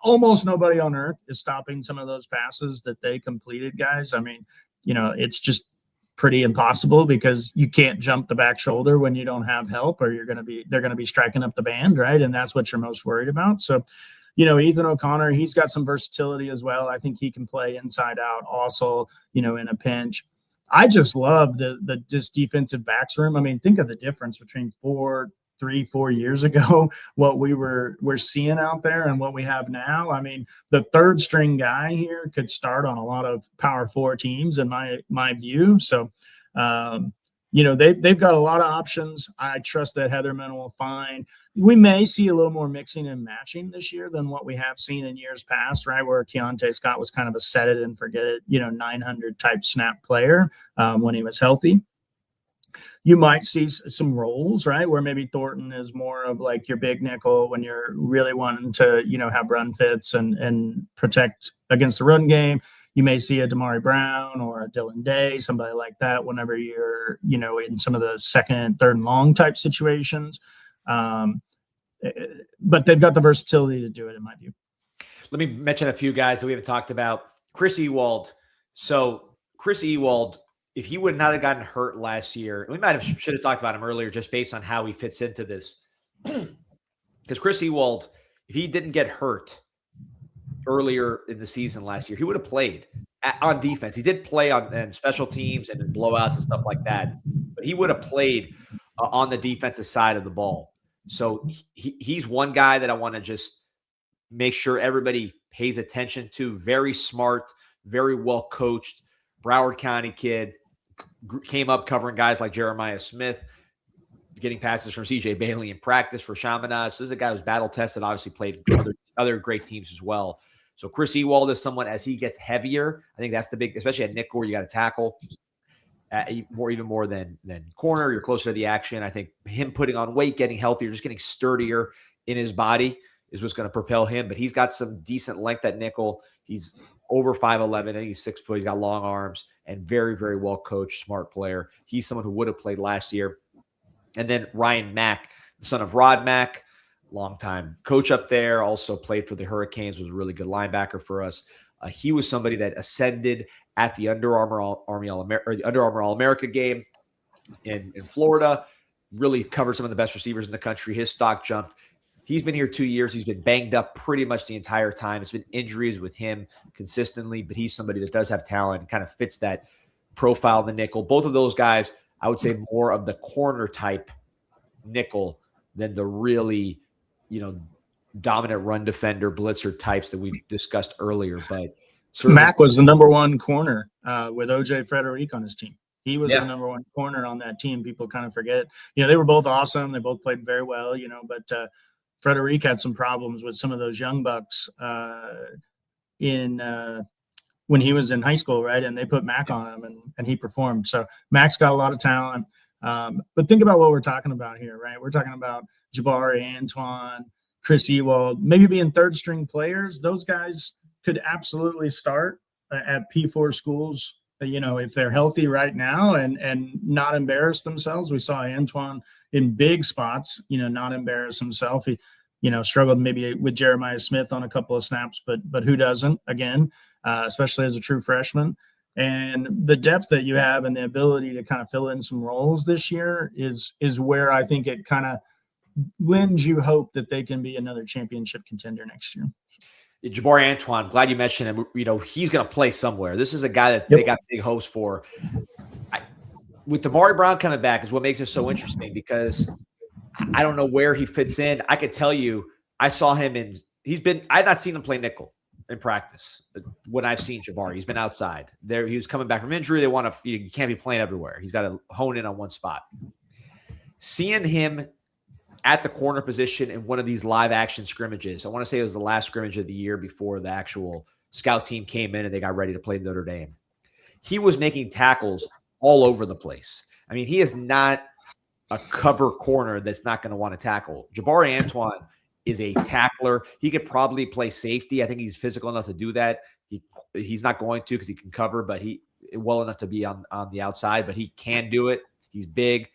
Almost nobody on earth is stopping some of those passes that they completed, guys. I mean, it's just pretty impossible because you can't jump the back shoulder when you don't have help, or they're going to be striking up the band, right? And that's what you're most worried about. So, Ethan O'Connor, he's got some versatility as well. I think he can play inside out also, in a pinch. I just love this defensive backs room. I mean, think of the difference between 4 years ago, what we're seeing out there and what we have now. I mean, the 3rd string guy here could start on a lot of Power 4 teams in my view. So, they've got a lot of options. I trust that Heatherman will find. We may see a little more mixing and matching this year than what we have seen in years past, right? Where Keionte Scott was kind of a set it and forget it, 900 type snap player when he was healthy. You might see some roles, right? Where maybe Thornton is more of your big nickel when you're really wanting to, have run fits and protect against the run game. You may see a Damari Brown or a Dylan Day, somebody like that, whenever you're, in some of the 2nd, 3rd and long type situations. But they've got the versatility to do it, in my view. Let me mention a few guys that we haven't talked about. Chris Ewald. So Chris Ewald, if he would not have gotten hurt last year, we should have talked about him earlier just based on how he fits into this. Because Chris Ewald, if he didn't get hurt earlier in the season last year, he would have played on defense. He did play on special teams and in blowouts and stuff like that, but he would have played on the defensive side of the ball. So he's one guy that I want to just make sure everybody pays attention to. Very smart, very well coached, Broward County kid, came up covering guys like Jeremiah Smith, getting passes from CJ Bailey in practice for Chaminade. So this is a guy who's battle tested, obviously played for other great teams as well. So Chris Ewald is someone, as he gets heavier, I think that's the big, especially at nickel where you got to tackle even more than corner. You're closer to the action. I think him putting on weight, getting healthier, just getting sturdier in his body is what's going to propel him. But he's got some decent length at nickel. He's over 5'11". I think he's 6 foot. He's got long arms and very, very well coached, smart player. He's someone who would have played last year. And then Ryan Mack, the son of Rod Mack, longtime coach up there, also played for the Hurricanes, was a really good linebacker for us. He was somebody that ascended at the Under Armour All-America game in Florida, really covered some of the best receivers in the country. His stock jumped. He's been here 2 years. He's been banged up pretty much the entire time. It's been injuries with him consistently, but he's somebody that does have talent and kind of fits that profile of the nickel. Both of those guys, I would say more of the corner type nickel than the really, dominant run defender, blitzer types that we discussed earlier. But Mac was the number one corner with OJ Frederic on his team. He was the number one corner on that team. People kind of forget. They were both awesome. They both played very well, but Frederic had some problems with some of those young bucks when he was in high school, right? And they put Mac on him, and he performed. So Mac's got a lot of talent. But think about what we're talking about here, right? We're talking about Jabari, Antoine, Chris Ewald, maybe being third-string players. Those guys could absolutely start at P4 schools, if they're healthy right now and not embarrass themselves. We saw Antoine in big spots, not embarrass himself. He, struggled maybe with Jeremiah Smith on a couple of snaps, but who doesn't, again, especially as a true freshman. And the depth that you have and the ability to kind of fill in some roles this year is where I think it kind of lends you hope that they can be another championship contender next year. Jabari Antoine, glad you mentioned him. He's going to play somewhere. This is a guy that they got big hopes for. With Damari Brown coming back is what makes it so interesting, because I don't know where he fits in. I could tell you, I saw him I've not seen him play nickel in practice when I've seen Jabari. He's been outside there. He was coming back from injury. They want to, you can't be playing everywhere. He's got to hone in on one spot. Seeing him at the corner position in one of these live action scrimmages, I want to say it was the last scrimmage of the year before the actual scout team came in and they got ready to play Notre Dame. He was making tackles all over the place. I mean, he is not a cover corner that's not going to want to tackle. Jabari Antoine is a tackler. He could probably play safety. I think he's physical enough to do that. He's not going to because he can cover, but he well enough to be on the outside, but he can do it. He's big.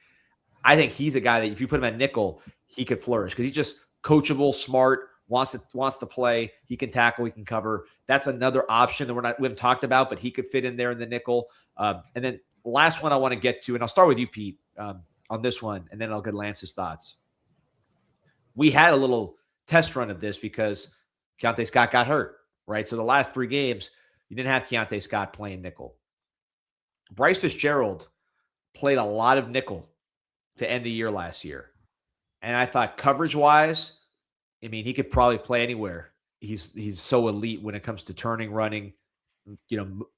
I think he's a guy that if you put him at nickel, he could flourish because he's just coachable, smart, wants to play. He can tackle, he can cover. That's another option that we haven't talked about, but he could fit in there in the nickel. And then the last one I want to get to, and I'll start with you, Pete, on this one, and then I'll get Lance's thoughts. We had a little test run of this because Keonte Scott got hurt, right? So the last 3 games, you didn't have Keonte Scott playing nickel. Bryce Fitzgerald played a lot of nickel to end the year last year. And I thought coverage-wise, I mean, he could probably play anywhere. He's so elite when it comes to turning, running,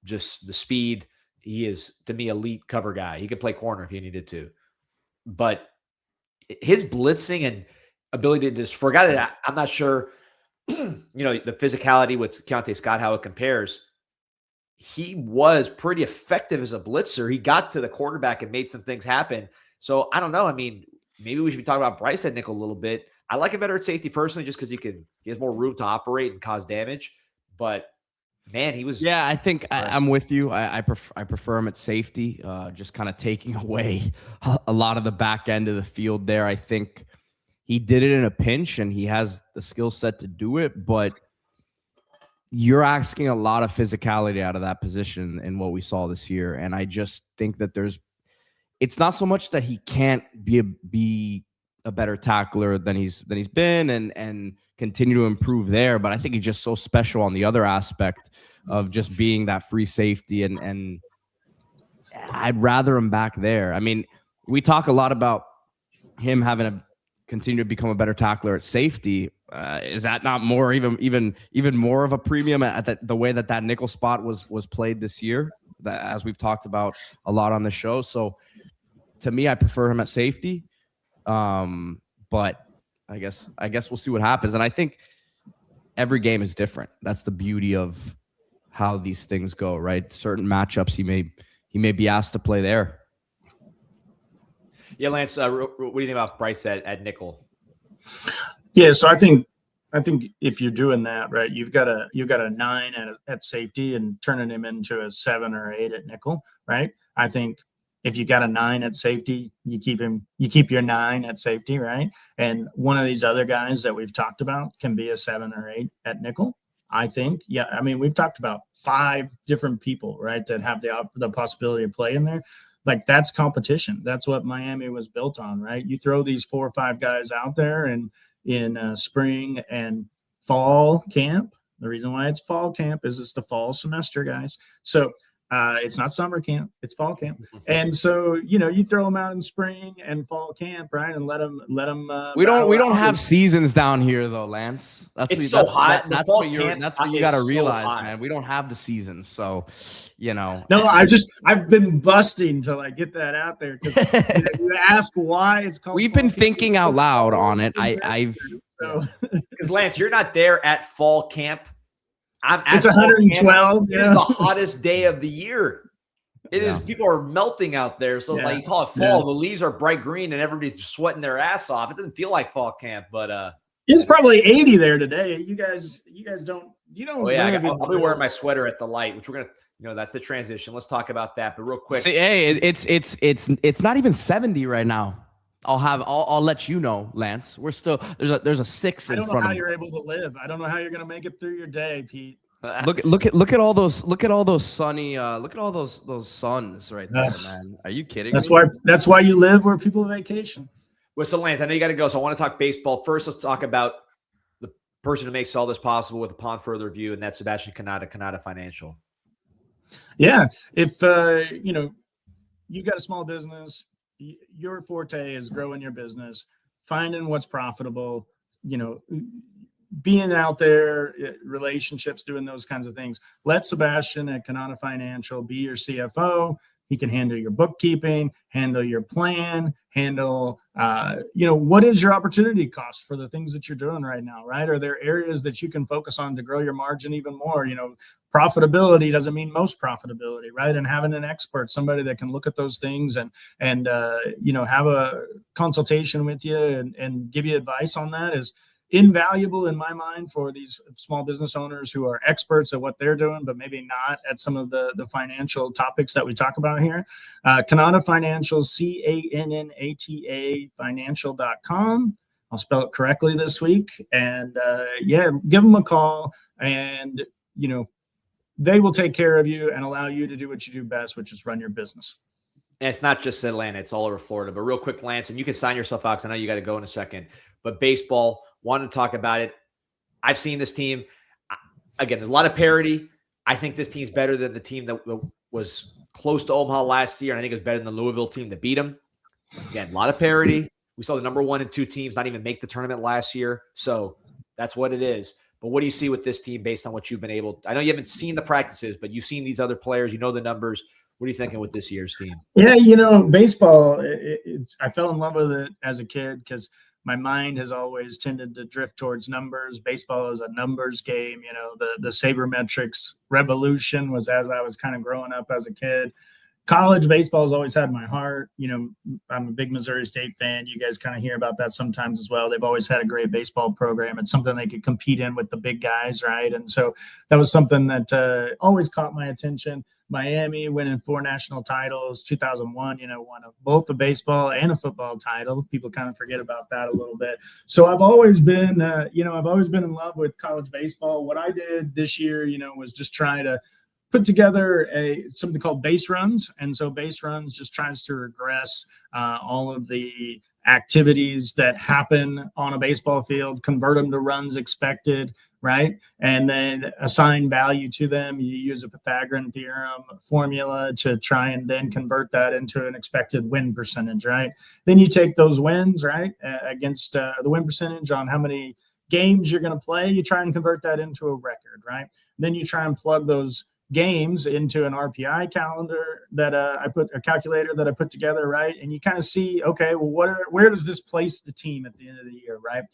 just the speed. He is, to me, elite cover guy. He could play corner if he needed to. But his blitzing and ability to just forget it, I'm not sure, the physicality with Keonte Scott, how it compares. He was pretty effective as a blitzer. He got to the quarterback and made some things happen. So I don't know. I mean, maybe we should be talking about Bryce at nickel a little bit. I like him better at safety personally, just because he has more room to operate and cause damage. But man, he was. Yeah, I think I'm with you. I prefer him at safety, just kind of taking away a lot of the back end of the field there. I think he did it in a pinch, and he has the skill set to do it. But you're asking a lot of physicality out of that position in what we saw this year, and I just think that it's not so much that he can't be a better tackler than he's been and continue to improve there, but I think he's just so special on the other aspect of just being that free safety, and I'd rather him back there. I mean, we talk a lot about him having to continue to become a better tackler at safety. Is that not more even more of a premium at the way that nickel spot was played this year, as we've talked about a lot on the show? So to me, I prefer him at safety. But I guess we'll see what happens. And I think every game is different. That's the beauty of how these things go, right? Certain matchups he may be asked to play there. Yeah, Lance, what do you think about Bryce at nickel? Yeah, so I think if you're doing that, right, you've got a 9 at safety and turning him into a 7 or 8 at nickel, right? I think if you got a 9 at safety, you keep your 9 at safety, right? And one of these other guys that we've talked about can be a 7 or 8 at nickel. I think, yeah. I mean, we've talked about 5 different people, right, that have the possibility of playing there. Like, that's competition. That's what Miami was built on, right? You throw these 4 or 5 guys out there in spring and fall camp. The reason why it's fall camp is it's the fall semester, guys. So It's not summer camp; it's fall camp. And so, you throw them out in spring and fall camp, right? And let them. We don't have seasons down here though, Lance. It's so hot. That's what you got to realize, man. We don't have the seasons, so No, I've been busting to like get that out there because you ask why it's called. We've been thinking out loud on it. Because Lance, you're not there at fall camp. It's 112. It's the hottest day of the year. It is. People are melting out there. So it's like you call it fall. Yeah. The leaves are bright green and everybody's sweating their ass off. It doesn't feel like fall camp, but it's probably 80 there today. You guys don't. Oh yeah, I'll be wearing my sweater at the light, which we're gonna. That's the transition. Let's talk about that. But real quick, hey, it's not even 70 right now. I'll let you know, Lance. We're still there's a 6 in front of me. I don't know how you're able to live. I don't know how you're gonna make it through your day, Pete. Look at all those sunny look at all those suns right there, man. Are you kidding me? That's why you live where people vacation. Well, so Lance, I know you got to go, so I want to talk baseball first. Let's talk about the person who makes all this possible with Upon Further Review, and that's Sebastian Canada Financial. Yeah, if you've got a small business. Your forte is growing your business, finding what's profitable, being out there, relationships, doing those kinds of things. Let Sebastian at Canada Financial be your CFO. He can handle your bookkeeping, handle your plan, handle, what is your opportunity cost for the things that you're doing right now, right? Are there areas that you can focus on to grow your margin even more? Profitability doesn't mean most profitability, right? And having an expert, somebody that can look at those things and have a consultation with you and give you advice on that is invaluable in my mind for these small business owners who are experts at what they're doing, but maybe not at some of the financial topics that we talk about here. Canada Financial, CANNATA financial.com. I'll spell it correctly this week. And give them a call and, they will take care of you and allow you to do what you do best, which is run your business. And it's not just Atlanta, it's all over Florida. But real quick, Lance, and you can sign yourself out because I know you got to go in a second. But baseball, wanted to talk about it. I've seen this team. Again, there's a lot of parity. I think this team's better than the team that was close to Omaha last year. And I think it's better than the Louisville team that beat them. Again, a lot of parity. We saw the number 1 and 2 teams not even make the tournament last year. So that's what it is. But what do you see with this team based on what you've been able to? I know you haven't seen the practices, but you've seen these other players. You know the numbers. What are you thinking with this year's team? Yeah, baseball, I fell in love with it as a kid because my mind has always tended to drift towards numbers. Baseball is a numbers game. The sabermetrics revolution was as I was kind of growing up as a kid. College baseball has always had my heart. I'm a big Missouri State fan. You guys kind of hear about that sometimes as well. They've always had a great baseball program. It's something they could compete in with the big guys, right? And so that was something that always caught my attention. Miami winning 4 national titles, 2001, won both a baseball and a football title. People kind of forget about that a little bit. So I've always been, in love with college baseball. What I did this year, was just try to put together something called base runs. And so base runs just tries to regress all of the activities that happen on a baseball field, convert them to runs expected, right? And then assign value to them. You use a Pythagorean theorem formula to try and then convert that into an expected win percentage, right? Then you take those wins, right, against the win percentage on how many games you're going to play. You try and convert that into a record, right? Then you try and plug those games into an RPI calendar that a calculator that I put together, right? And you kind of see, okay, well, where does this place the team at the end of the year, right?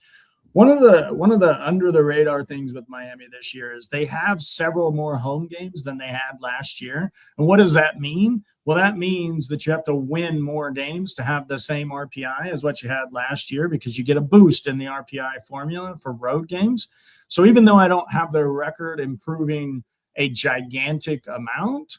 One of the under the radar things with Miami this year is they have several more home games than they had last year. And what does that mean? Well, that means that you have to win more games to have the same RPI as what you had last year because you get a boost in the RPI formula for road games. So even though I don't have their record improving a gigantic amount,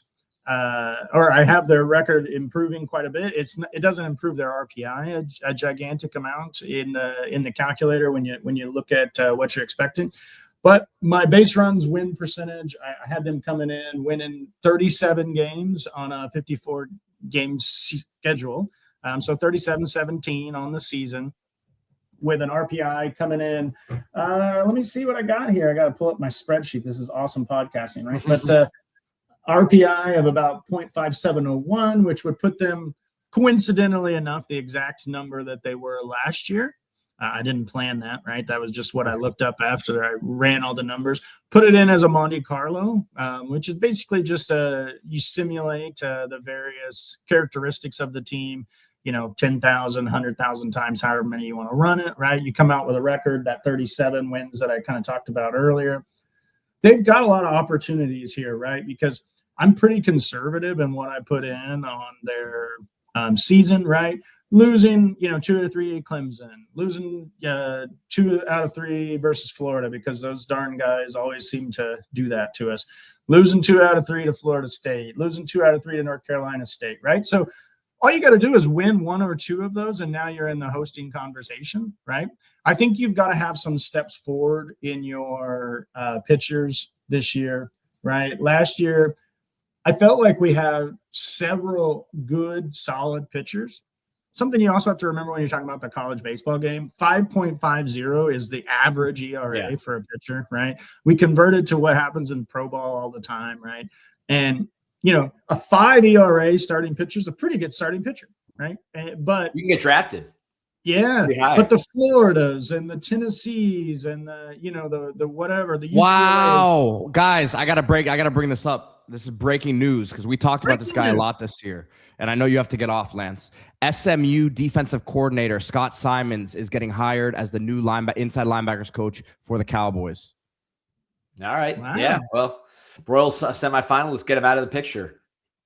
or I have their record improving quite a bit, it doesn't improve their RPI a gigantic amount in the calculator when you look at what you're expecting. But my base runs win percentage, I had them coming in winning 37 games on a 54 game schedule, so 37-17 on the season, with an RPI coming in. Let me see what I got here. I got to pull up my spreadsheet. This is awesome podcasting, right? But RPI of about 0.5701, which would put them, coincidentally enough, the exact number that they were last year. I didn't plan that, right? That was just what I looked up after I ran all the numbers. Put it in as a Monte Carlo, which is basically just you simulate the various characteristics of the team, 10,000, 100,000 times, however many you want to run it, right? You come out with a record, that 37 wins that I kind of talked about earlier. They've got a lot of opportunities here, right? Because I'm pretty conservative in what I put in on their season, right? Losing, 2 out of 3 at Clemson, losing 2 out of 3 versus Florida, because those darn guys always seem to do that to us. Losing 2 out of 3 to Florida State, losing 2 out of 3 to North Carolina State, right? So all you got to do is win 1 or 2 of those, and now you're in the hosting conversation, right? I think you've got to have some steps forward in your pitchers this year, right? Last year, I felt like we have several good, solid pitchers. Something you also have to remember when you're talking about the college baseball game, 5.50 is the average ERA for a pitcher, right? We converted to what happens in pro ball all the time, right? And, a 5 ERA starting pitcher is a pretty good starting pitcher, right? But you can get drafted. Yeah, but the Floridas and the Tennessees and the whatever, the UCLA. Wow, guys, I gotta bring this up. This is breaking news because we talked about this guy a lot this year, and I know you have to get off, Lance. SMU defensive coordinator Scott Simons is getting hired as the new inside linebackers coach for the Cowboys. All right, yeah. Well, Royals semifinal. Let's get him out of the picture.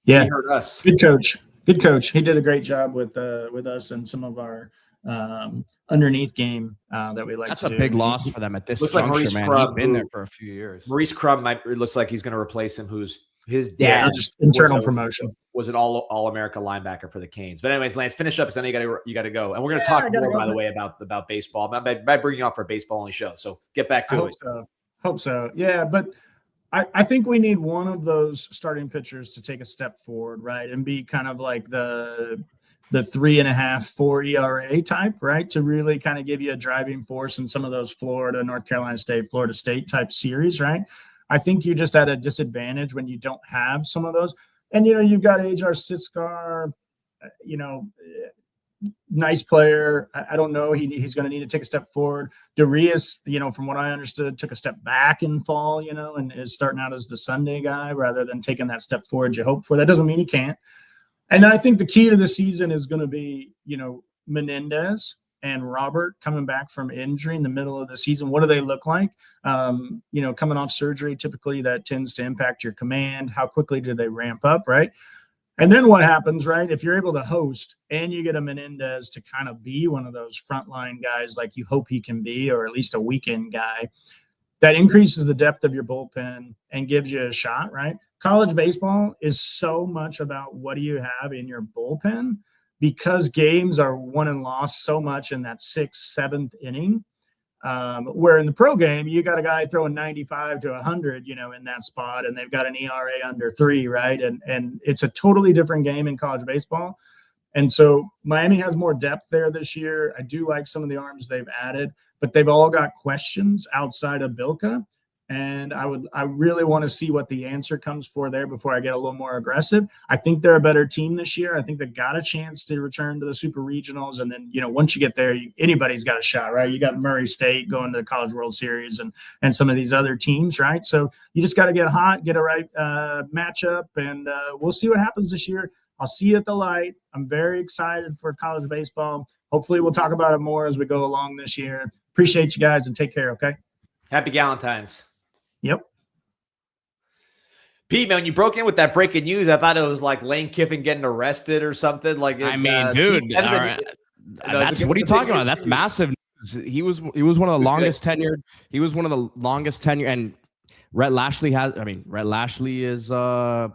Yeah, he hurt us. Good coach. He did a great job with us and some of our underneath game that we like. That's to a do. Big loss for them at this looks juncture, like man. Crumb, He's been there for a few years. Maurice Crumb looks like he's going to replace him. Who's his dad? Yeah, just internal promotion. Was an all-America linebacker for the Canes. But anyways, Lance, finish up because I know you got to go, and we're going to talk more, by the way, about baseball. By bringing you on for a baseball-only show. So get back to it. Hope so. Yeah, but I think we need one of those starting pitchers to take a step forward, right, and be kind of like the 3.5, 4 ERA type, right, to really kind of give you a driving force in some of those Florida, North Carolina State, Florida State type series, right? I think you're just at a disadvantage when you don't have some of those. And, you've got Ajar Siskar, nice player. I don't know. He's going to need to take a step forward. Darius, from what I understood, took a step back in fall, and is starting out as the Sunday guy rather than taking that step forward you hope for. That doesn't mean he can't. And I think the key to the season is going to be, Menendez and Robert coming back from injury in the middle of the season. What do they look like? Coming off surgery, typically that tends to impact your command. How quickly do they ramp up, right? And then what happens, right? If you're able to host and you get a Menendez to kind of be one of those frontline guys like you hope he can be, or at least a weekend guy, that increases the depth of your bullpen and gives you a shot, right? College baseball is so much about what do you have in your bullpen, because games are won and lost so much in that 6th, 7th inning. Where in the pro game, you got a guy throwing 95 to 100, in that spot, and they've got an ERA under 3, right? And it's a totally different game in college baseball. And so Miami has more depth there this year. I do like some of the arms they've added, but they've all got questions outside of Bilka. And I really want to see what the answer comes for there before I get a little more aggressive. I think they're a better team this year. I think they got a chance to return to the Super Regionals. And then, once you get there, anybody's got a shot, right? You got Murray State going to the College World Series and some of these other teams, right? So you just got to get hot, get a right matchup, and we'll see what happens this year. I'll see you at the light. I'm very excited for college baseball. Hopefully we'll talk about it more as we go along this year. Appreciate you guys and take care, okay? Happy Valentine's. Yep. Pete, man, when you broke in with that breaking news, I thought it was like Lane Kiffin getting arrested or something. Dude, what are you talking about? That's massive news. He was one of the longest tenured. He was one of the longest tenured, and Rhett Lashley is he's a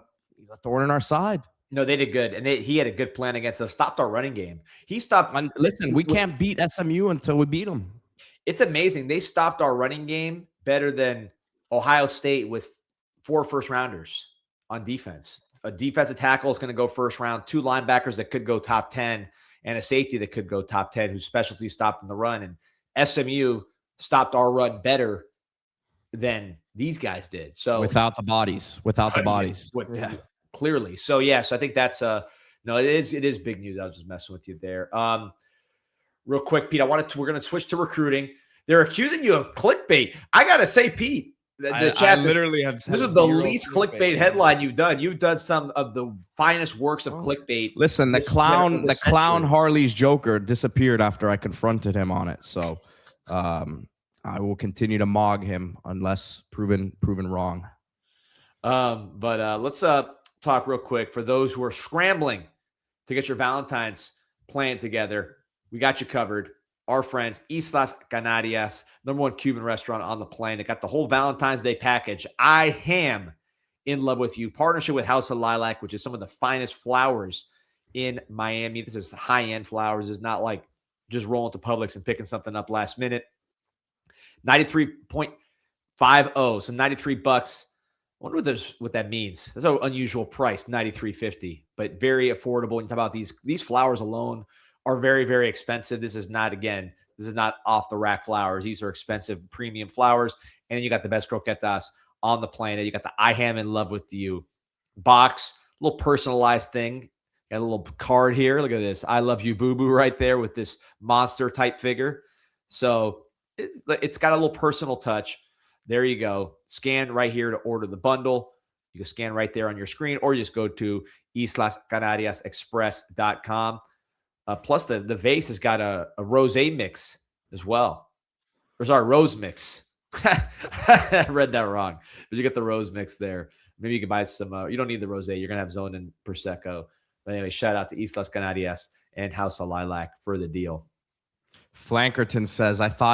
thorn in our side. No, they did good, and he had a good plan against us. Stopped our running game. He stopped. Listen, we can't beat SMU until we beat them. It's amazing. They stopped our running game better than Ohio State with 4 first-rounders on defense. A defensive tackle is going to go first round, 2 linebackers that could go top 10, and a safety that could go top 10 whose specialty stopped in the run. And SMU stopped our run better than these guys did. So without the bodies, yeah. Clearly. So so I think that's no, it is big news. I was just messing with you there. Real quick, Pete, we're going to switch to recruiting. They're accusing you of clickbait. I got to say, Pete, the chat, this is the least clickbait headline you've done. You've done some of the finest works of clickbait. Listen, the clown Harley's Joker disappeared after I confronted him on it. So I will continue to mog him unless proven wrong. But let's talk real quick for those who are scrambling to get your Valentine's plan together. We got you covered. Our friends, Islas Canarias, #1 Cuban restaurant on the planet. Got the whole Valentine's Day package. I am in love with you. Partnership with House of Lilac, which is some of the finest flowers in Miami. This is high-end flowers. It's not like just rolling to Publix and picking something up last minute. 93.50, so $93. I wonder what that means. That's an unusual price, $93.50, but very affordable. And talk about these flowers alone are very, very expensive. This is not off the rack flowers. These are expensive premium flowers. And then you got the best croquetas on the planet. You got the I am in love with you box, little personalized thing. Got a little card here. Look at this. I love you, boo boo, right there with this monster type figure. So it's got a little personal touch. There you go. Scan right here to order the bundle. You can scan right there on your screen, or you just go to islascanariasexpress.com. Plus, the vase has got a rosé mix as well. Or sorry, rose mix. I read that wrong. But you get the rose mix there. Maybe you can buy some. You don't need the rosé. You're going to have ZONIN Prosecco. But anyway, shout out to Islas Canarias and House of Lilac for the deal. Flankerton says, I thought